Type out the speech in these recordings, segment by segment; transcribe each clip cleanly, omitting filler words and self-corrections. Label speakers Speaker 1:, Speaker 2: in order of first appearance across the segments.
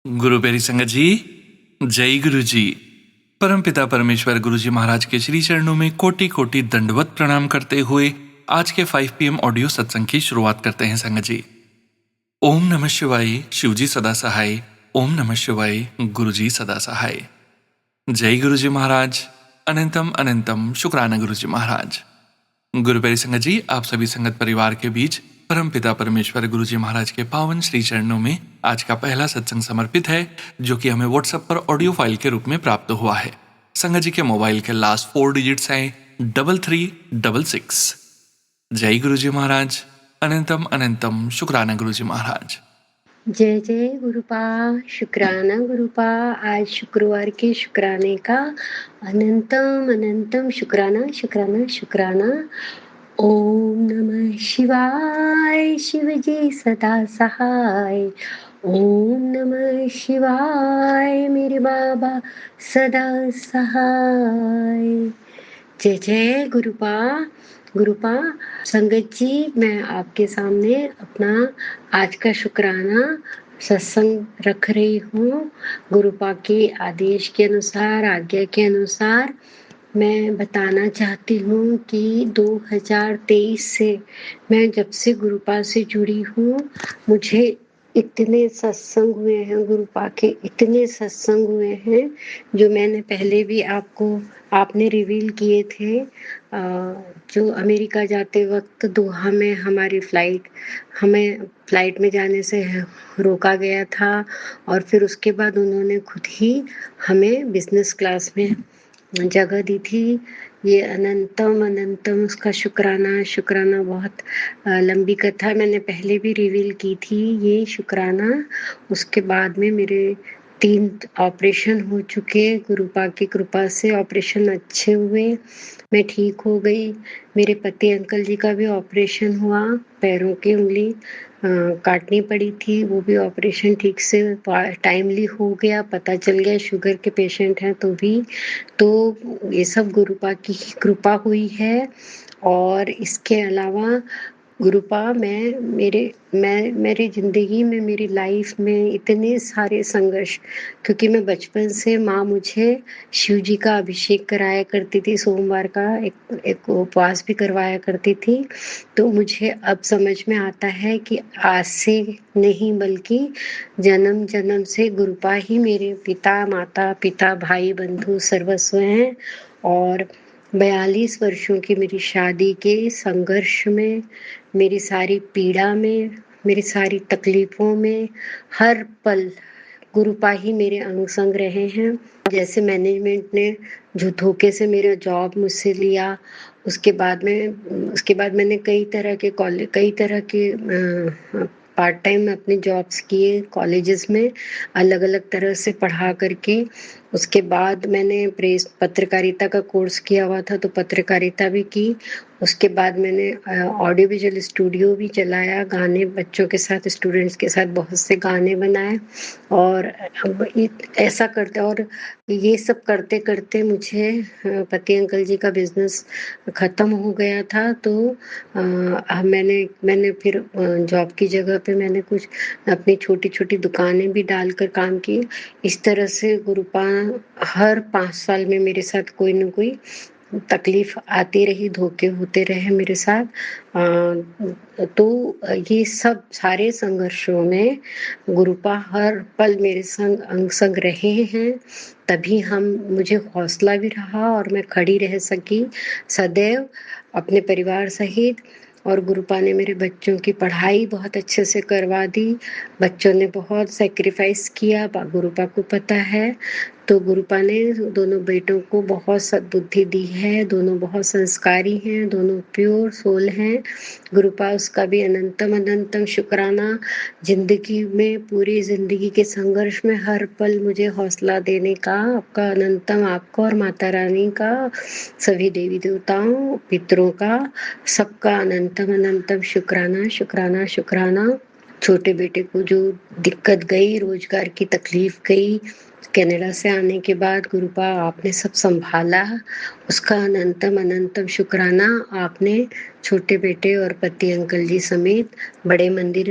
Speaker 1: गुरु प्यारी संगत जी, जय गुरु जी। परमपिता परमेश्वर गुरु जी महाराज के श्री चरणों में कोटि कोटि दंडवत प्रणाम करते हुए आज के 5 PM ऑडियो सत्संग की शुरुआत करते हैं संगत जी। ओम नमः शिवाय, शिव जी सदा सहाय। ओम नमः शिवाय, गुरु जी सदा सहाय। जय गुरु जी महाराज। अनंतम अनंतम शुक्राना गुरु जी महाराज। गुरु प्यारी संगत जी, आप सभी संगत परिवार के बीच परमपिता परमेश्वर गुरु जी महाराज के पावन श्री चरणों में आज का पहला सत्संग समर्पित है, जो कि हमें व्हाट्सएप पर ऑडियो फाइल के रूप में प्राप्त हुआ है। संगत जी के मोबाइल के लास्ट 4 डिजिट्स हैं 3366। जय गुरु जी महाराज। अनंतम अनंतम शुक्राना गुरु जी महाराज।
Speaker 2: जय जय गुरुपा, शुक्राना गुरुपा। आज शुक्रवार के शुक्राने का अनंतम अनंतम शुक्राना शुक्राना शुक्राना। ओम नमः शिवाय, शिव जी सदा सहाय। ओम नमः शिवाय, मेरे बाबा सदा सहाय। जय जय गुरुपा। गुरुपा संगत जी, मैं आपके सामने अपना आज का शुक्राना सत्संग रख रही हूँ। गुरुपा के आदेश के अनुसार, आज्ञा के अनुसार मैं बताना चाहती हूँ कि 2023 से मैं जब से गुरुपा से जुड़ी हूँ, मुझे इतने सत्संग हुए हैं, गुरुपा के इतने सत्संग हुए हैं जो मैंने पहले भी आपने रिवील किए थे। जो अमेरिका जाते वक्त दोहा में हमें फ्लाइट में जाने से रोका गया था, और फिर उसके बाद उन्होंने खुद ही हमें बिजनेस क्लास में जगह दी थी। ये अनंतम अनंतम उसका शुक्राना शुक्राना। बहुत लंबी कथा मैंने पहले भी रिवील की थी ये शुक्राना। उसके बाद में मेरे 3 ऑपरेशन हो चुके, गुरुपा की कृपा से ऑपरेशन अच्छे हुए, मैं ठीक हो गई। मेरे पति अंकल जी का भी ऑपरेशन हुआ, पैरों की उंगली काटनी पड़ी थी, वो भी ऑपरेशन ठीक से टाइमली हो गया। पता चल गया शुगर के पेशेंट हैं तो ये सब गुरुपा की कृपा हुई है। और इसके अलावा गुरुपा मेरी जिंदगी में, मेरी लाइफ में इतने सारे संघर्ष, क्योंकि मैं बचपन से माँ मुझे शिव जी का अभिषेक कराया करती थी, सोमवार का एक उपवास भी करवाया करती थी। तो मुझे अब समझ में आता है कि आज से नहीं बल्कि जन्म जन्म से गुरुपा ही मेरे पिता, माता पिता, भाई बंधु सर्वस्व हैं। और 42 वर्षों की मेरी शादी के संघर्ष में, मेरी सारी पीड़ा में, मेरी सारी तकलीफों में, हर पल गुरुपा ही मेरे अंग संग रहे हैं। जैसे मैनेजमेंट ने जो धोखे से मेरा जॉब मुझसे लिया, उसके बाद मैंने कई तरह के पार्ट टाइम अपने जॉब्स किए कॉलेजेस में, अलग अलग तरह से पढ़ा करके। उसके बाद मैंने प्रेस पत्रकारिता का कोर्स किया हुआ था, तो पत्रकारिता भी की। उसके बाद मैंने ऑडियो विजुअल स्टूडियो भी चलाया, गाने बच्चों के साथ, स्टूडेंट्स के साथ बहुत से गाने बनाए। और अब ऐसा करते, और ये सब करते करते मुझे पति अंकल जी का बिजनेस ख़त्म हो गया था। तो मैंने फिर जॉब की जगह पे मैंने कुछ अपनी छोटी छोटी दुकानें भी डालकर काम की। इस तरह से गुरुपा हर 5 साल में मेरे साथ कोई न कोई तकलीफ आती रही, धोखे होते रहे मेरे साथ। तो ये सब सारे संघर्षों में गुरुपा हर पल मेरे संग अंग संग रहे हैं, तभी मुझे हौसला भी रहा और मैं खड़ी रह सकी सदैव अपने परिवार सहित। और गुरुपा ने मेरे बच्चों की पढ़ाई बहुत अच्छे से करवा दी। बच्चों ने बहुत सेक्रीफाइस किया, गुरुपा को पता है। तो गुरुपा ने दोनों बेटों को बहुत सद्बुद्धि दी है, दोनों बहुत संस्कारी हैं, दोनों प्योर सोल हैं। गुरुपा उसका भी अनंतम अनंतम शुक्राना। जिंदगी में, पूरी जिंदगी के संघर्ष में हर पल मुझे हौसला देने का आपका अनंतम, आपका और माता रानी का, सभी देवी देवताओं पितरों का, सबका अनंतम अनंतम शुक्राना शुक्राना शुक्राना। छोटे बेटे को जो दिक्कत गई, रोजगार की तकलीफ गई, कनाडा से आने के बाद गुरुपा आपने सब संभाला, उसका अनंतम अनंतम शुक्राना। आपने छोटे बेटे और पति अंकल जी समेत बड़े मंदिर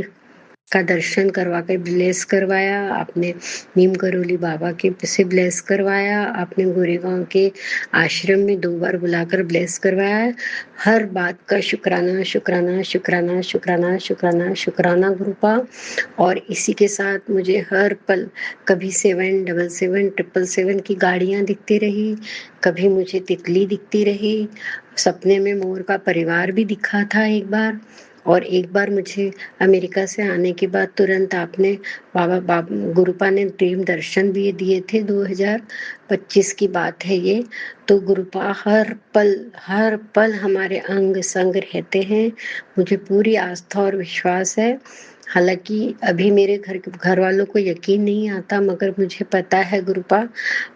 Speaker 2: का दर्शन करवा कर ब्लेस करवाया, आपने नीम करोली बाबा के से ब्लेस करवाया, आपने गोरेगांव के आश्रम में 2 बार बुलाकर ब्लेस करवाया। हर बात का शुक्राना शुक्राना शुक्राना शुक्राना शुक्राना शुक्राना गुरुपा। और इसी के साथ मुझे हर पल कभी 777 777 की गाड़ियां दिखती रही, कभी मुझे तितली दिखती रही, सपने में मोर का परिवार भी दिखा था एक बार। और एक बार मुझे अमेरिका से आने के बाद तुरंत आपने बाबा गुरुपा ने ड्रीम दर्शन भी दिए थे। 2025 की बात है ये। तो गुरुपा हर पल हमारे अंग संग रहते हैं। मुझे पूरी आस्था और विश्वास है। हालांकि अभी मेरे घर वालों को यकीन नहीं आता, मगर मुझे पता है गुरुपा।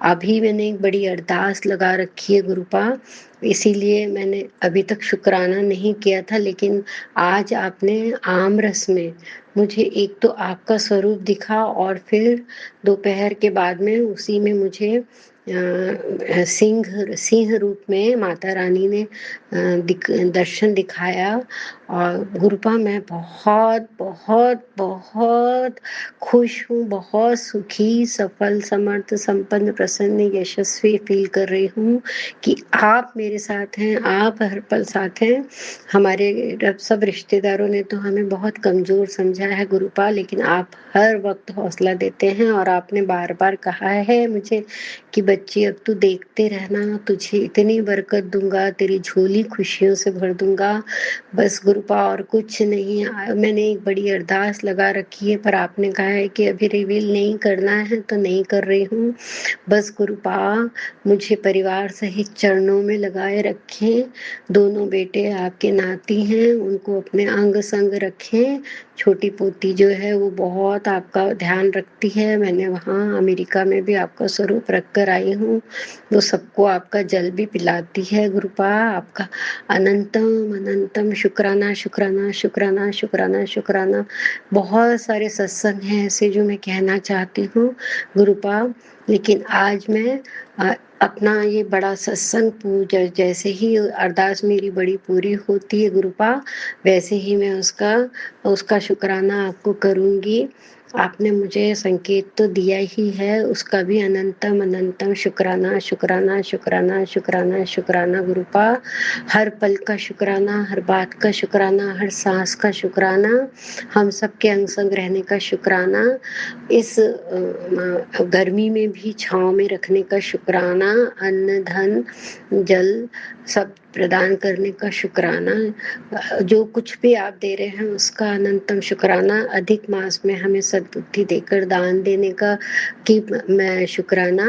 Speaker 2: अभी मैंने एक बड़ी अरदास लगा रखी है गुरुपा, इसीलिए मैंने अभी तक शुक्राना नहीं किया था। लेकिन आज आपने आम रस में मुझे एक तो आपका स्वरूप दिखा, और फिर दोपहर के बाद में उसी में मुझे सिंह सिंह रूप में माता रानी ने दर्शन दिखाया। और गुरुपा मैं बहुत बहुत बहुत खुश हूँ, बहुत सुखी, सफल, समर्थ, संपन्न, प्रसन्न, यशस्वी फील कर रही हूँ कि आप मेरे साथ हैं, आप हर पल साथ हैं। हमारे सब रिश्तेदारों ने तो हमें बहुत कमजोर समझा है गुरुपा, लेकिन आप हर वक्त हौसला देते हैं। और आपने बार बार कहा है मुझे कि बच्ची अब तू देखते रहना, तुझे इतनी बरकत दूंगा, तेरी झोली खुशियों से भर दूंगा। बस गुरुपा और कुछ नहीं। मैंने एक बड़ी अरदास लगा रखी है, पर आपने कहा है कि अभी रिवील नहीं करना है, तो नहीं कर रही हूँ। बस गुरुपा मुझे परिवार सहित चरणों में लगाए रखें। दोनों बेटे आपके नाती हैं, उनको अपने अंग संग रखें। छोटी पोती जो है वो बहुत आपका ध्यान रखती है। मैंने वहाँ अमेरिका में भी आपका स्वरूप रख कर आई हूँ। वो सबको आपका जल भी पिलाती है गुरुपा। आपका अनंतम अनंतम शुक्राना शुक्राना शुक्राना शुक्राना शुक्राना। बहुत सारे सत्संग हैं ऐसे जो मैं कहना चाहती हूँ गुरुपा, लेकिन आज मैं अपना ये बड़ा सत्संग पूजा, जैसे ही अरदास मेरी बड़ी पूरी होती है गुरुपा, वैसे ही मैं उसका उसका शुक्राना आपको करूँगी। आपने मुझे संकेत तो दिया ही है, उसका भी अनंतम अनंतम शुक्राना शुक्राना शुक्राना शुक्राना शुक्राना गुरुपा। हर पल का शुक्राना, हर बात का शुक्राना, हर सांस का शुक्राना, हम सबके अंग संग रहने का शुक्राना, इस गर्मी में भी छांव में रखने का शुक्राना, अन्न धन जल सब प्रदान करने का शुक्राना, जो कुछ भी आप दे रहे हैं उसका अनंतम शुक्राना, अधिक मास में हमें सद्बुद्धि देकर दान देने का कि मैं शुक्राना,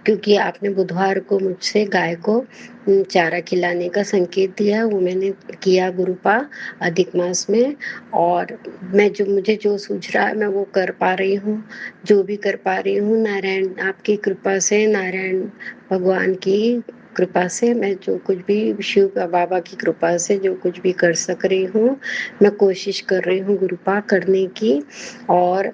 Speaker 2: क्योंकि आपने बुधवार को मुझसे गाय को चारा खिलाने का संकेत दिया, वो मैंने किया गुरुपा अधिक मास में। और मैं मुझे जो सूझ रहा है मैं वो कर पा रही हूँ, जो भी कर पा रही हूँ नारायण आपकी कृपा से, नारायण भगवान की कृपा से, मैं जो कुछ भी शिव बाबा की कृपा से जो कुछ भी कर सक रही हूँ मैं कोशिश कर रही हूँ गुरुपा करने की। और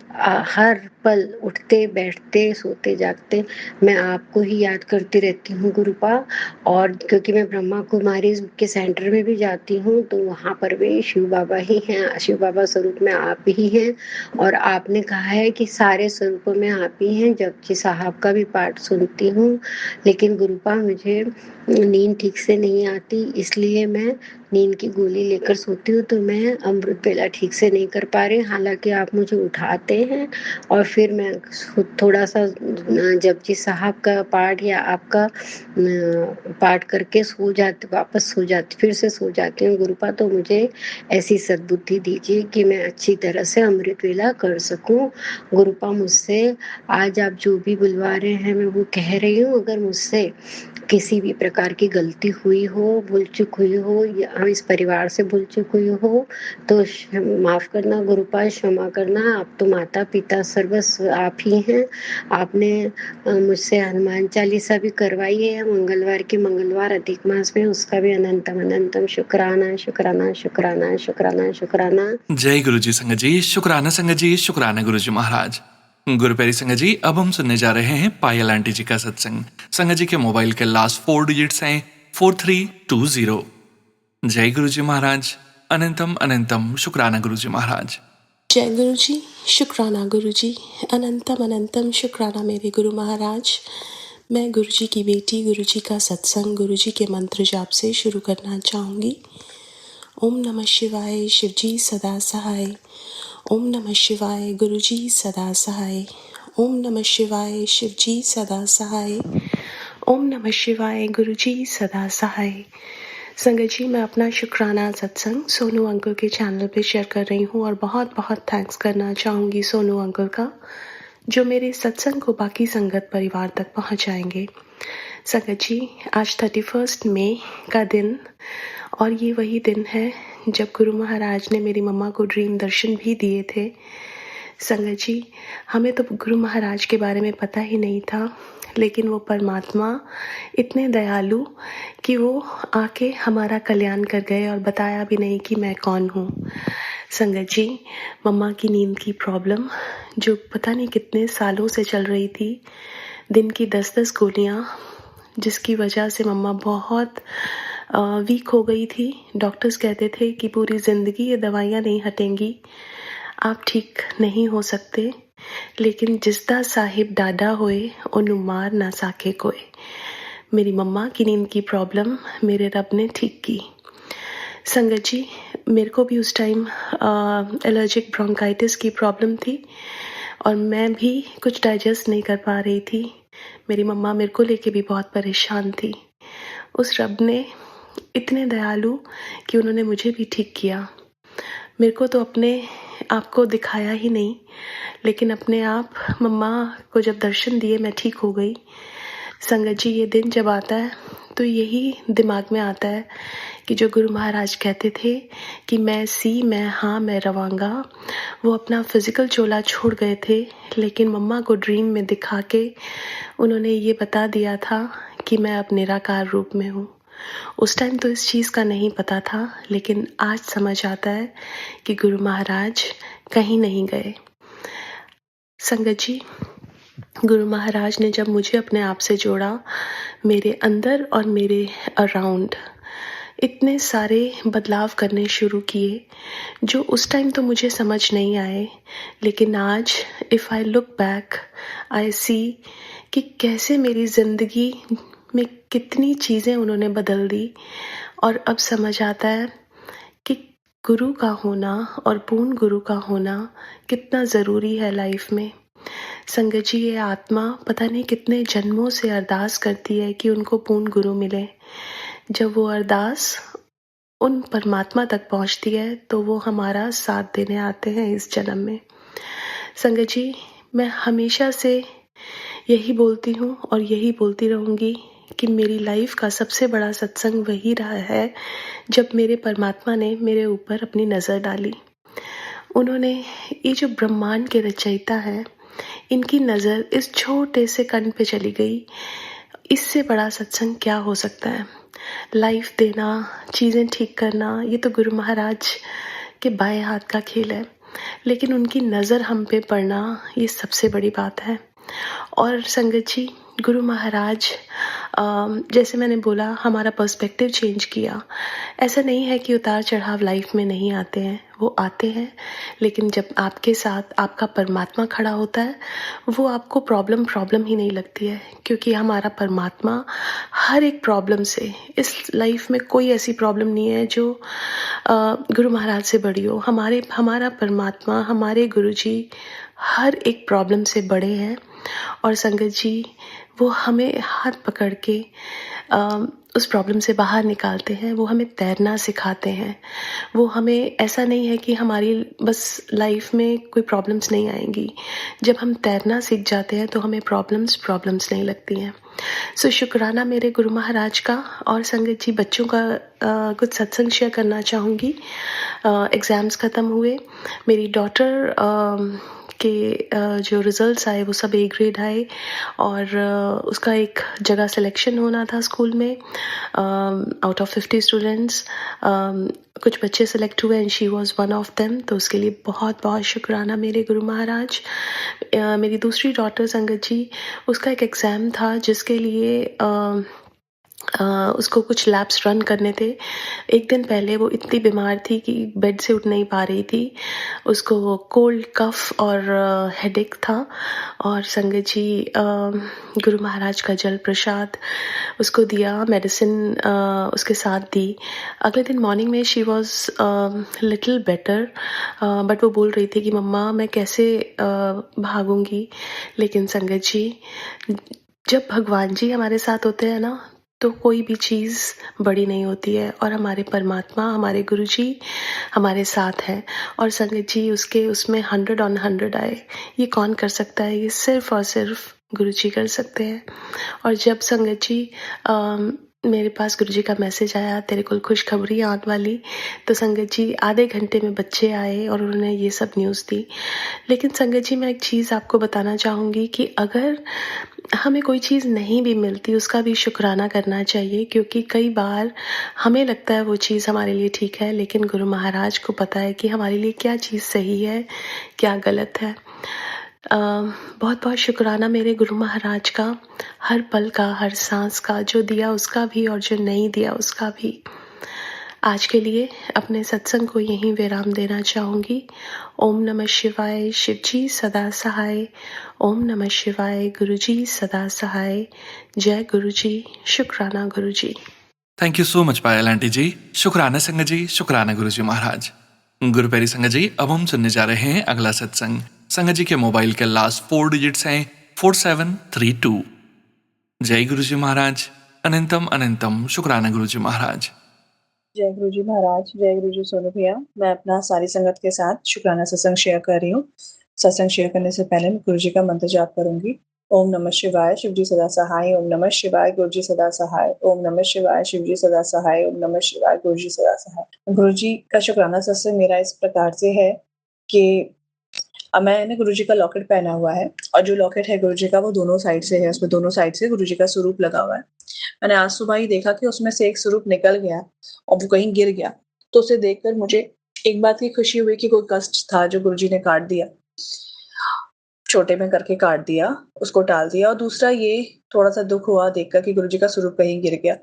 Speaker 2: हर पल उठते बैठते सोते जागते मैं आपको ही याद करती रहती हूँ गुरुपा। और क्योंकि मैं ब्रह्मा कुमारी के सेंटर में भी जाती हूँ तो वहाँ पर भी शिव बाबा ही हैं, शिव बाबा स्वरूप में आप ही हैं। और आपने कहा है कि सारे स्वरूपों में आप ही हैं। जपजी साहब का भी पाठ सुनती हूँ, लेकिन गुरुपा मुझे नींद ठीक से नहीं आती, इसलिए मैं नींद की गोली लेकर सोती हूँ, तो मैं अमृत वेला ठीक से नहीं कर पा रही। हालांकि आप मुझे उठाते हैं और फिर मैं थोड़ा सा जपजी साहब का पाठ या आपका पाठ करके सो जाती, वापस सो जाती, फिर से सो जाती हूँ गुरुपा। तो मुझे ऐसी सद्बुद्धि दीजिए कि मैं अच्छी तरह से अमृत वेला कर सकूं गुरुपा। मुझसे आज आप जो भी बुलवा रहे हैं मैं वो कह रही हूँ, अगर मुझसे किसी भी प्रकार की गलती हुई हो, भूल चूक हुई हो, या इस परिवार से भूल चूक हुई हो, तो माफ करना गुरुपा, क्षमा करना। आप तो माता पिता सर्वस्व आप ही हैं। आपने मुझसे हनुमान चालीसा भी करवाई है मंगलवार के मंगलवार अधिक मास में, उसका भी अनंतम अनंतम शुक्राना शुक्राना शुक्राना शुक्राना शुक्राना।
Speaker 1: जय गुरु जी संगत जी, शुक्राना संगत जी, शुक्राना गुरु जी महाराज। गुरु प्यारी संगत जी, अब हम सुनने जा रहे हैं पायल आंटी जी का सत्संग। संगत जी के मोबाइल के लास्ट 4 डिजिट्स हैं 4320। जय गुरु जी महाराज, अनंतम अनंतम शुक्राना गुरु जी महाराज।
Speaker 3: जय गुरु जी, शुक्राना गुरु जी, अनंतम अनंतम शुक्राना मेरे गुरु महाराज। मैं गुरु जी की बेटी गुरु जी का सत्संग गुरु जी के मंत्र जाप से शुरू करना चाहूँगी। ओम नमः शिवाय, शिव जी सदा सहाय। ओम नमः शिवाय, गुरु जी सदा सहाय। ओम नमः शिवाय, शिव जी सदा सहाय। ओम नमः शिवाय, गुरु जी सदा सहाय। संगत जी, मैं अपना शुक्राना सत्संग सोनू अंकल के चैनल पे शेयर कर रही हूँ और बहुत बहुत थैंक्स करना चाहूँगी सोनू अंकल का, जो मेरे सत्संग को बाकी संगत परिवार तक पहुँचाएंगे। संगत जी, आज 31 मई का दिन, और ये वही दिन है जब गुरु महाराज ने मेरी मम्मा को ड्रीम दर्शन भी दिए थे। संगत जी, हमें तो गुरु महाराज के बारे में पता ही नहीं था, लेकिन वो परमात्मा इतने दयालु कि वो आके हमारा कल्याण कर गए और बताया भी नहीं कि मैं कौन हूँ। संगत जी, मम्मा की नींद की प्रॉब्लम जो पता नहीं कितने सालों से चल रही थी, दिन की 10-10 गोलियाँ, जिसकी वजह से मम्मा बहुत वीक हो गई थी। डॉक्टर्स कहते थे कि पूरी ज़िंदगी ये दवाइयाँ नहीं हटेंगी, आप ठीक नहीं हो सकते। लेकिन जिसदा साहिब डाडा होए ओनू मार ना साके कोई। मेरी मम्मा की नींद की प्रॉब्लम मेरे रब ने ठीक की। संगत जी, मेरे को भी उस टाइम एलर्जिक ब्रोंकाइटिस की प्रॉब्लम थी और मैं भी कुछ डाइजेस्ट नहीं कर पा रही थी। मेरी मम्मा मेरे को लेके भी बहुत परेशान थी। उस रब ने इतने दयालु कि उन्होंने मुझे भी ठीक किया। मेरे को तो अपने आप को दिखाया ही नहीं, लेकिन अपने आप मम्मा को जब दर्शन दिए मैं ठीक हो गई। संगत जी, ये दिन जब आता है तो यही दिमाग में आता है कि जो गुरु महाराज कहते थे कि मैं हाँ मैं रवांगा, वो अपना फिजिकल चोला छोड़ गए थे, लेकिन मम्मा को ड्रीम में दिखा के उन्होंने ये बता दिया था कि मैं अब निराकार रूप में हूँ। उस टाइम तो इस चीज़ का नहीं पता था, लेकिन आज समझ आता है कि गुरु महाराज कहीं नहीं गए। संगत जी, गुरु महाराज ने जब मुझे अपने आप से जोड़ा, मेरे अंदर और मेरे अराउंड इतने सारे बदलाव करने शुरू किए जो उस टाइम तो मुझे समझ नहीं आए, लेकिन आज if I look back I see कि कैसे मेरी ज़िंदगी में कितनी चीज़ें उन्होंने बदल दी। और अब समझ आता है कि गुरु का होना और पूर्ण गुरु का होना कितना ज़रूरी है लाइफ में। संगत जी, ये आत्मा पता नहीं कितने जन्मों से अरदास करती है कि उनको पूर्ण गुरु मिले। जब वो अरदास उन परमात्मा तक पहुंचती है तो वो हमारा साथ देने आते हैं इस जन्म में। संगत जी, मैं हमेशा से यही बोलती हूँ और यही बोलती रहूँगी कि मेरी लाइफ का सबसे बड़ा सत्संग वही रहा है जब मेरे परमात्मा ने मेरे ऊपर अपनी नज़र डाली। उन्होंने, ये जो ब्रह्मांड के रचयिता हैं, इनकी नज़र इस छोटे से कण पे चली गई। इससे बड़ा सत्संग क्या हो सकता है? लाइफ देना, चीज़ें ठीक करना, ये तो गुरु महाराज के बाएं हाथ का खेल है, लेकिन उनकी नज़र हम पे पड़ना ये सबसे बड़ी बात है। और संगत जी, गुरु महाराज जैसे मैंने बोला, हमारा पर्सपेक्टिव चेंज किया। ऐसा नहीं है कि उतार चढ़ाव लाइफ में नहीं आते हैं, वो आते हैं, लेकिन जब आपके साथ आपका परमात्मा खड़ा होता है, वो आपको प्रॉब्लम ही नहीं लगती है, क्योंकि हमारा परमात्मा हर एक प्रॉब्लम से, इस लाइफ में कोई ऐसी प्रॉब्लम नहीं है जो गुरु महाराज से बड़ी हो। हमारा परमात्मा, हमारे गुरु जी हर एक प्रॉब्लम से बड़े हैं। और संगत जी, वो हमें हाथ पकड़ के उस प्रॉब्लम से बाहर निकालते हैं। वो हमें तैरना सिखाते हैं। वो हमें, ऐसा नहीं है कि हमारी बस लाइफ में कोई प्रॉब्लम्स नहीं आएंगी। जब हम तैरना सीख जाते हैं तो हमें प्रॉब्लम्स नहीं लगती हैं। सो शुक्राना मेरे गुरु महाराज का। और संगत जी, बच्चों का कुछ सत्संग शेयर करना चाहूँगी। एग्ज़ाम्स ख़त्म हुए, मेरी डॉटर के जो रिज़ल्ट्स आए वो सब ए ग्रेड आए, और उसका एक जगह सिलेक्शन होना था स्कूल में। आउट ऑफ 50 स्टूडेंट्स कुछ बच्चे सेलेक्ट हुए and she was one of them. तो उसके लिए बहुत बहुत शुक्राना मेरे गुरु महाराज। मेरी दूसरी डॉटर संगत जी, उसका एक एग्ज़ाम था जिसके लिए उसको कुछ लैप्स रन करने थे। एक दिन पहले वो इतनी बीमार थी कि बेड से उठ नहीं पा रही थी। उसको कोल्ड कफ और हेडेक था और संगत जी गुरु महाराज का जल प्रसाद उसको दिया, मेडिसिन उसके साथ दी। अगले दिन मॉर्निंग में she was little better, but वो बोल रही थी कि मम्मा मैं कैसे भागूंगी। लेकिन संगत जी, जब भगवान जी हमारे साथ होते हैं ना, तो कोई भी चीज़ बड़ी नहीं होती है और हमारे परमात्मा, हमारे गुरु जी हमारे साथ हैं। और संगत जी उसके उसमें 100 ऑन 100 आए, ये कौन कर सकता है? ये सिर्फ और सिर्फ गुरु जी कर सकते हैं। और जब संगत जी मेरे पास गुरु जी का मैसेज आया, तेरे को खुशखबरी आने वाली, तो संगत जी आधे घंटे में बच्चे आए और उन्होंने ये सब न्यूज़ दी। लेकिन संगत जी मैं एक चीज़ आपको बताना चाहूँगी कि अगर हमें कोई चीज़ नहीं भी मिलती उसका भी शुक्राना करना चाहिए, क्योंकि कई बार हमें लगता है वो चीज़ हमारे लिए ठीक है, लेकिन गुरु महाराज को पता है कि हमारे लिए क्या चीज़ सही है, क्या गलत है। बहुत बहुत शुक्राना मेरे गुरु महाराज का, हर पल का, हर सांस का, जो दिया उसका भी और जो नहीं दिया उसका भी। आज के लिए अपने सत्संग को यहीं विराम देना चाहूँगी। ओम नमः शिवाय, शिव जी सदा सहाय। ओम नमः शिवाय, गुरु जी सदा सहाय। जय गुरु जी, शुक्राना Guru ji.
Speaker 1: Thank you so much Payal aunty ji. शुक्राना संगत जी, शुक्राना गुरु जी महाराज। गुरु प्यारी संगत जी, अब हम सुनने जा रहे हैं अगला सत्संग। संगत जी के मोबाइल के लास्ट 4 डिजिट्स हैं 4732। जय गुरु जी महाराज। अनंतम अनंतम शुक्राना गुरु जी महाराज।
Speaker 4: जय गुरु जी महाराज, जय गुरु जी सोनू भैया। मैं अपना सारी संगत के साथ शुक्राना सत्संग शेयर कर रही हूँ। सत्संग शेयर करने से पहले मैं गुरु जी का मंत्र जाप करूंगी। ओम नमः शिवाय, शिव जी सदा सहाय। ओम नमः शिवाय, गुरु जी सदा सहाय। ओम नमः शिवाय, शिव जी सदा सहाय। ओम नमः शिवाय, गुरु जी सदा सहाय। गुरु जी का शुक्राना सत्संग मेरा इस प्रकार से है कि मैंने गुरु जी का लॉकेट पहना हुआ है और जो लॉकेट है गुरु जी का वो दोनों साइड से है, उसमें दोनों साइड से गुरु जी का स्वरूप लगा हुआ है। मैंने आज सुबह ही देखा कि उसमें से एक स्वरूप निकल गया और वो कहीं गिर गया, तो उसे देखकर मुझे एक बात की खुशी हुई कि कोई कष्ट था जो गुरु जी ने काट दिया, छोटे में करके काट दिया, उसको टाल दिया। और दूसरा ये थोड़ा सा दुख हुआ देखकर कि गुरु जी का स्वरूप कहीं गिर गया,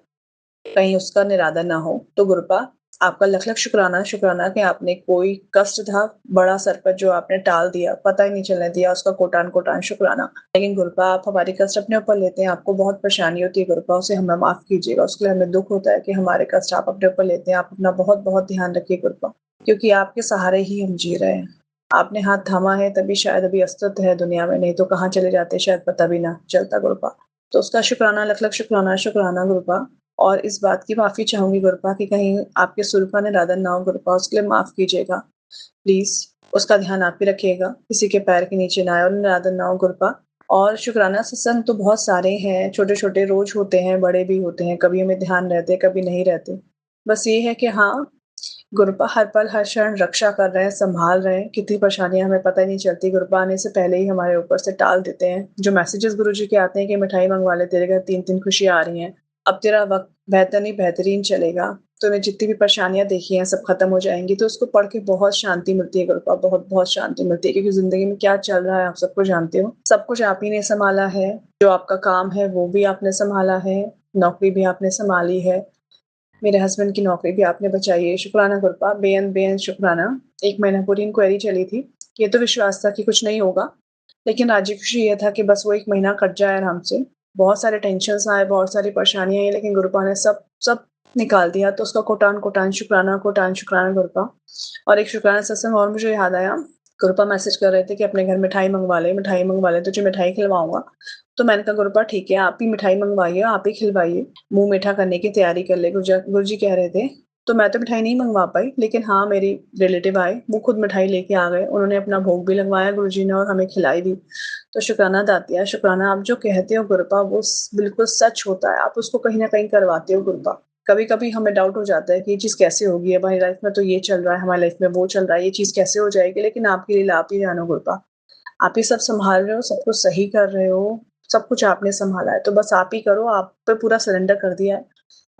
Speaker 4: कहीं उसका निरादर ना हो। तो गुरुपा आपका लख लख शुक्राना, शुक्राना कि आपने कोई कष्ट था बड़ा सर पर जो आपने टाल दिया, पता ही नहीं चलने दिया, उसका कोटान कोटान शुक्राना। लेकिन गुरुपा आप हमारी कष्ट अपने ऊपर लेते हैं, आपको बहुत परेशानी होती है गुरुपा, उसे हमें माफ कीजिएगा। उसके लिए हमें दुख होता है कि हमारे कष्ट आप अपने ऊपर लेते हैं। आप अपना बहुत बहुत ध्यान रखिए गुरुपा, क्योंकि आपके सहारे ही हम जी रहे हैं। आपने हाथ थामा है तभी शायद अभी अस्तित्व है दुनिया में, नहीं तो कहाँ चले जाते शायद पता भी ना चलता गुरुपा। तो उसका शुक्राना, लख लख शुक्राना, शुक्राना गुरुपा। और इस बात की माफ़ी चाहूँगी गुरुपा कि कहीं आपके स्वरूप का निरादर ना हो गुरुपा, उसके लिए माफ़ कीजिएगा प्लीज़। उसका ध्यान आप ही रखिएगा, किसी के पैर के नीचे ना आए और निरादर ना हो गुरुपा। और शुक्राना सत्संग तो बहुत सारे हैं, छोटे-छोटे रोज़ होते हैं, बड़े भी होते हैं, कभी हमें ध्यान रहते, कभी नहीं रहते। बस ये है कि हाँ, गुरुपा हर पल हर क्षण रक्षा कर रहे हैं, सँभाल रहे हैं, कितनी परेशानियाँ हमें पता ही नहीं चलती, गुरुपा आने से पहले ही हमारे ऊपर से टाल देते हैं। जो मैसेजेस गुरुजी के आते हैं कि मिठाई मँगवा ले, तेरे घर 3-3 खुशियाँ आ रही हैं, अब तेरा वक़्त बेहतर नहीं बेहतरीन चलेगा, तूने जितनी भी परेशानियाँ देखी हैं सब खत्म हो जाएँगी। तो उसको पढ़ के बहुत शांति मिलती है गुरुपा, बहुत-बहुत शांति मिलती है, क्योंकि ज़िंदगी में क्या चल रहा है आप सब कुछ जानते हो। सब कुछ आप ही ने सँभाला है, जो आपका काम है वो भी आपने सँभाला है, नौकरी भी आपने सँभाली है, मेरे हस्बैंड की नौकरी भी आपने बचाई है। शुक्राना गुरुपा, बेअंत शुक्राना। 1 महीना पूरी इंक्वायरी चली थी, ये तो विश्वास था कि कुछ नहीं होगा, लेकिन राज़ी खुशी ये था कि बस वो 1 महीना कट जाए आराम से। बहुत सारे टेंशन्स आए, बहुत सारी परेशानियाँ आई, लेकिन गुरुपा ने सब सब निकाल दिया। तो उसका कोटान कोटान शुक्राना गुरुपा। और एक शुक्राना सत्संग और मुझे याद आया, गुरुपा मैसेज कर रहे थे कि अपने घर मिठाई मँगवा ले, तुझे मिठाई खिलवाऊँगा। तो मैंने कहा गुरुपा ठीक है, आप ही मिठाई मँगवाइए, आप ही खिलवाइए, मुँह मीठा करने की तैयारी कर ले। गुरुजी कह रहे थे। तो मैं तो मिठाई नहीं मँगवा पाई, लेकिन हाँ, मेरी रिलेटिव आए, वो खुद मिठाई लेके आ गए। उन्होंने अपना भोग भी लगवाया गुरुजी ने और हमें खिलाई भी। तो शुक्राना दातिया, शुक्राना। आप जो कहते हो गुरुपा वो बिल्कुल सच होता है, आप उसको कहीं न कहीं करवाते हो गुरुपा। कभी-कभी हमें डाउट हो जाता है कि ये चीज़ कैसे होगी, हमारी लाइफ में तो ये चल रहा है, हमारी लाइफ में वो चल रहा है, ये चीज़ कैसे हो जाएगी? लेकिन आपकी लीला आप ही जानो गुरुपा। आप ही सब सँभाल रहे हो, सब कुछ सही कर रहे हो, सब कुछ आपने सँभाला है, तो बस आप ही करो, आप पे पूरा सरेंडर कर दिया है।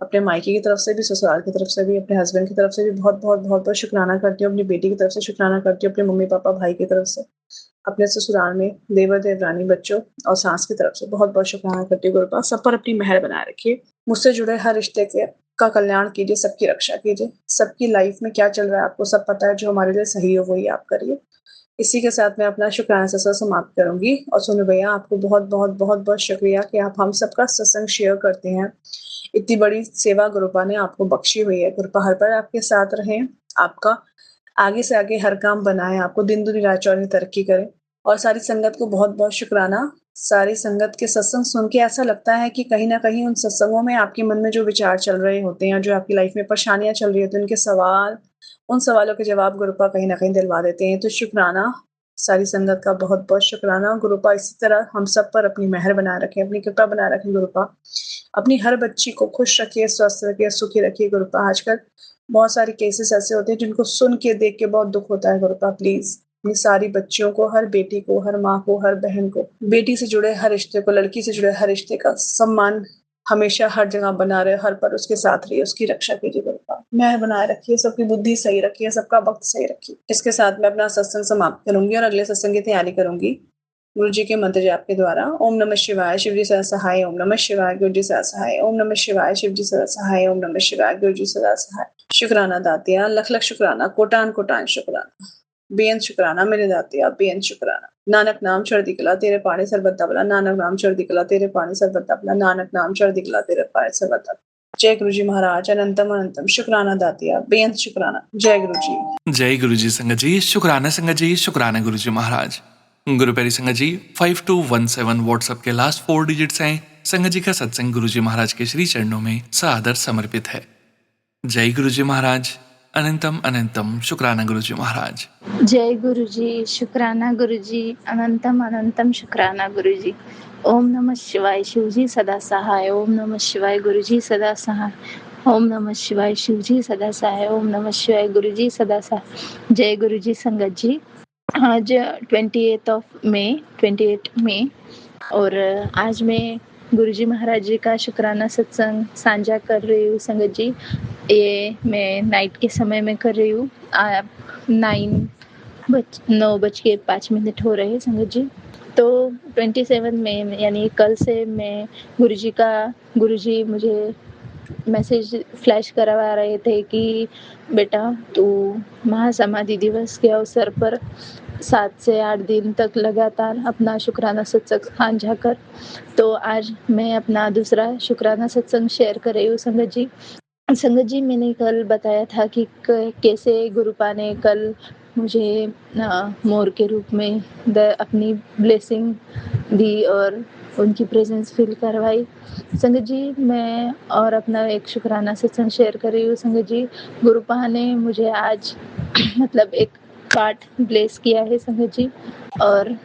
Speaker 4: अपने मायके की तरफ से भी, ससुराल की तरफ से भी, अपने हस्बैंड की तरफ से भी बहुत-बहुत बहुत-बहुत शुक्राना करती हूँ, अपनी बेटी की तरफ से शुक्राना करती हूँ, अपने मम्मी-पापा, भाई की तरफ से। अपने ससुराल में देवर देवरानी बच्चों और सास की तरफ से बहुत बहुत शुक्राना करती हूँ गुरुपा। सब पर अपनी मेहर बनाए रखिए। मुझसे जुड़े हर रिश्ते के का कल्याण कीजिए, सबकी रक्षा कीजिए। सबकी लाइफ में क्या चल रहा है आपको सब पता है, जो हमारे लिए सही हो वही आप करिए। इसी के साथ मैं अपना शुक्राना सत्संग समाप्त करूंगी। और सोनू भैया, आपको बहुत बहुत बहुत बहुत शुक्रिया कि आप हम सबका सत्संग शेयर करते हैं। इतनी बड़ी सेवा गुरुपा ने आपको बख्शी हुई है। गुरुपा हर पर आपके साथ रहें, आपका आगे से आगे हर काम बनाए, आपको दिन दुनी रात चौनी तरक्की करें। और सारी संगत को बहुत बहुत शुक्राना। सारी संगत के सत्संग सुन के ऐसा लगता है कि कहीं ना कहीं उन सत्संगों में आपके मन में जो विचार चल रहे होते हैं, जो आपकी लाइफ में परेशानियां चल रही होती हैं, उनके सवाल, उन सवालों के जवाब गुरुपा कहीं ना कहीं दिलवा देते हैं। तो शुक्राना, सारी संगत का बहुत बहुत शुक्राना। गुरुपा इसी तरह हम सब पर अपनी मेहर बनाए रखें, अपनी कृपा बनाए रखें गुरुपा। अपनी हर बच्ची को खुश रखिए, स्वस्थ रखिए, सुखी रखिए गुरुपा। आजकल बहुत सारे केसेस ऐसे होते हैं जिनको सुन के देख के बहुत दुख होता है गुरुपा। प्लीज अपनी सारी बच्चियों को, हर बेटी को, हर माँ को, हर बहन को, बेटी से जुड़े हर रिश्ते को, लड़की से जुड़े हर रिश्ते का सम्मान हमेशा हर जगह बना रहे, हर पर उसके साथ रहिए, उसकी रक्षा कीजिए गुरुपा। मेहर बनाए रखिए, सबकी बुद्धि सही रखिए, सबका वक्त सही रखिए। इसके साथ मैं अपना सत्संग समाप्त करूंगी और अगले सत्संग की तैयारी करूंगी गुरु जी के मंत्र जाप के द्वारा। ओम नमः शिवाय, शिव जी सदा सहाय। ओम नमः शिवाय, गुरु जी सदा सहाय। ओम नमः शिवाय, शिव जी सदा सहाय। ओम नमः शिवाय, गुरु जी सदा सहाय। शुक्राना दातिया, लख लख शुक्राना, कोटान कोटान शुक्राना, बेअंत शुक्राना मेरे दातिया, बेअंत शुक्राना। नानक नाम चढ़दी कला तेरे पानी सरबत तबला, नानक नाम चढ़दी कला तेरे पानी सरबत तबला, नानक नाम चढ़दी कला तेरे पानी सरबत तबला। जय गुरु जी महाराज, अनंतम अनंतम शुक्राना दातिया, बेअंत शुक्राना। जय गुरु जी।
Speaker 1: जय गुरु जी संगत जी, शुक्राना संगत जी, शुक्राना गुरु जी महाराज। गुरु प्यारी संगत जी, 5217 व्हाट्सएप के लास्ट 4 डिजिट्स हैं। संगत जी का सत्संग गुरु जी महाराज के श्री चरणों में सादर समर्पित है। जय गुरु जी महाराज, अनंतम अनंतम शुक्राना गुरु जी महाराज।
Speaker 5: जय गुरु जी, शुक्राना गुरु जी, अनंतम अनंतम शुक्राना गुरु जी। ओम नमः शिवाय, शिव जी सदा सहाय। ओम नमः शिवाय, गुरु जी सदा सहाय। ओम नमः शिवाय, शिव जी सदा सहाय। ओम नमः शिवाय, गुरु जी सदा सहाय। जय गुरु जी संगत जी। आज 28 मई और आज मैं गुरु जी महाराज जी का शुक्राना सत्संग साझा कर रही हूँ संगत जी। ये मैं नाइट के समय में कर रही हूँ। 9:05 हो रहे हैं संगत जी। तो 27 में यानी कल से मैं गुरु जी मुझे मैसेज फ्लैश करवा रहे थे कि बेटा तू महासमाधि दिवस के अवसर पर 7 से 8 दिन तक लगातार अपना शुक्राना सत्संग साझा कर। तो आज मैं अपना दूसरा शुक्राना सत्संग शेयर कर रही हूँ संगत जी। संगत जी, मैंने कल बताया था कि कैसे गुरुपा ने कल मुझे मोर के रूप में अपनी ब्लेसिंग दी और उनकी प्रेजेंस फील करवाई। संगत जी, मैं और अपना एक शुक्राना सत्संग शेयर कर रही हूँ संगत जी। गुरुपा ने मुझे आज मतलब एक पार्ट ब्लेस किया है संगत जी, और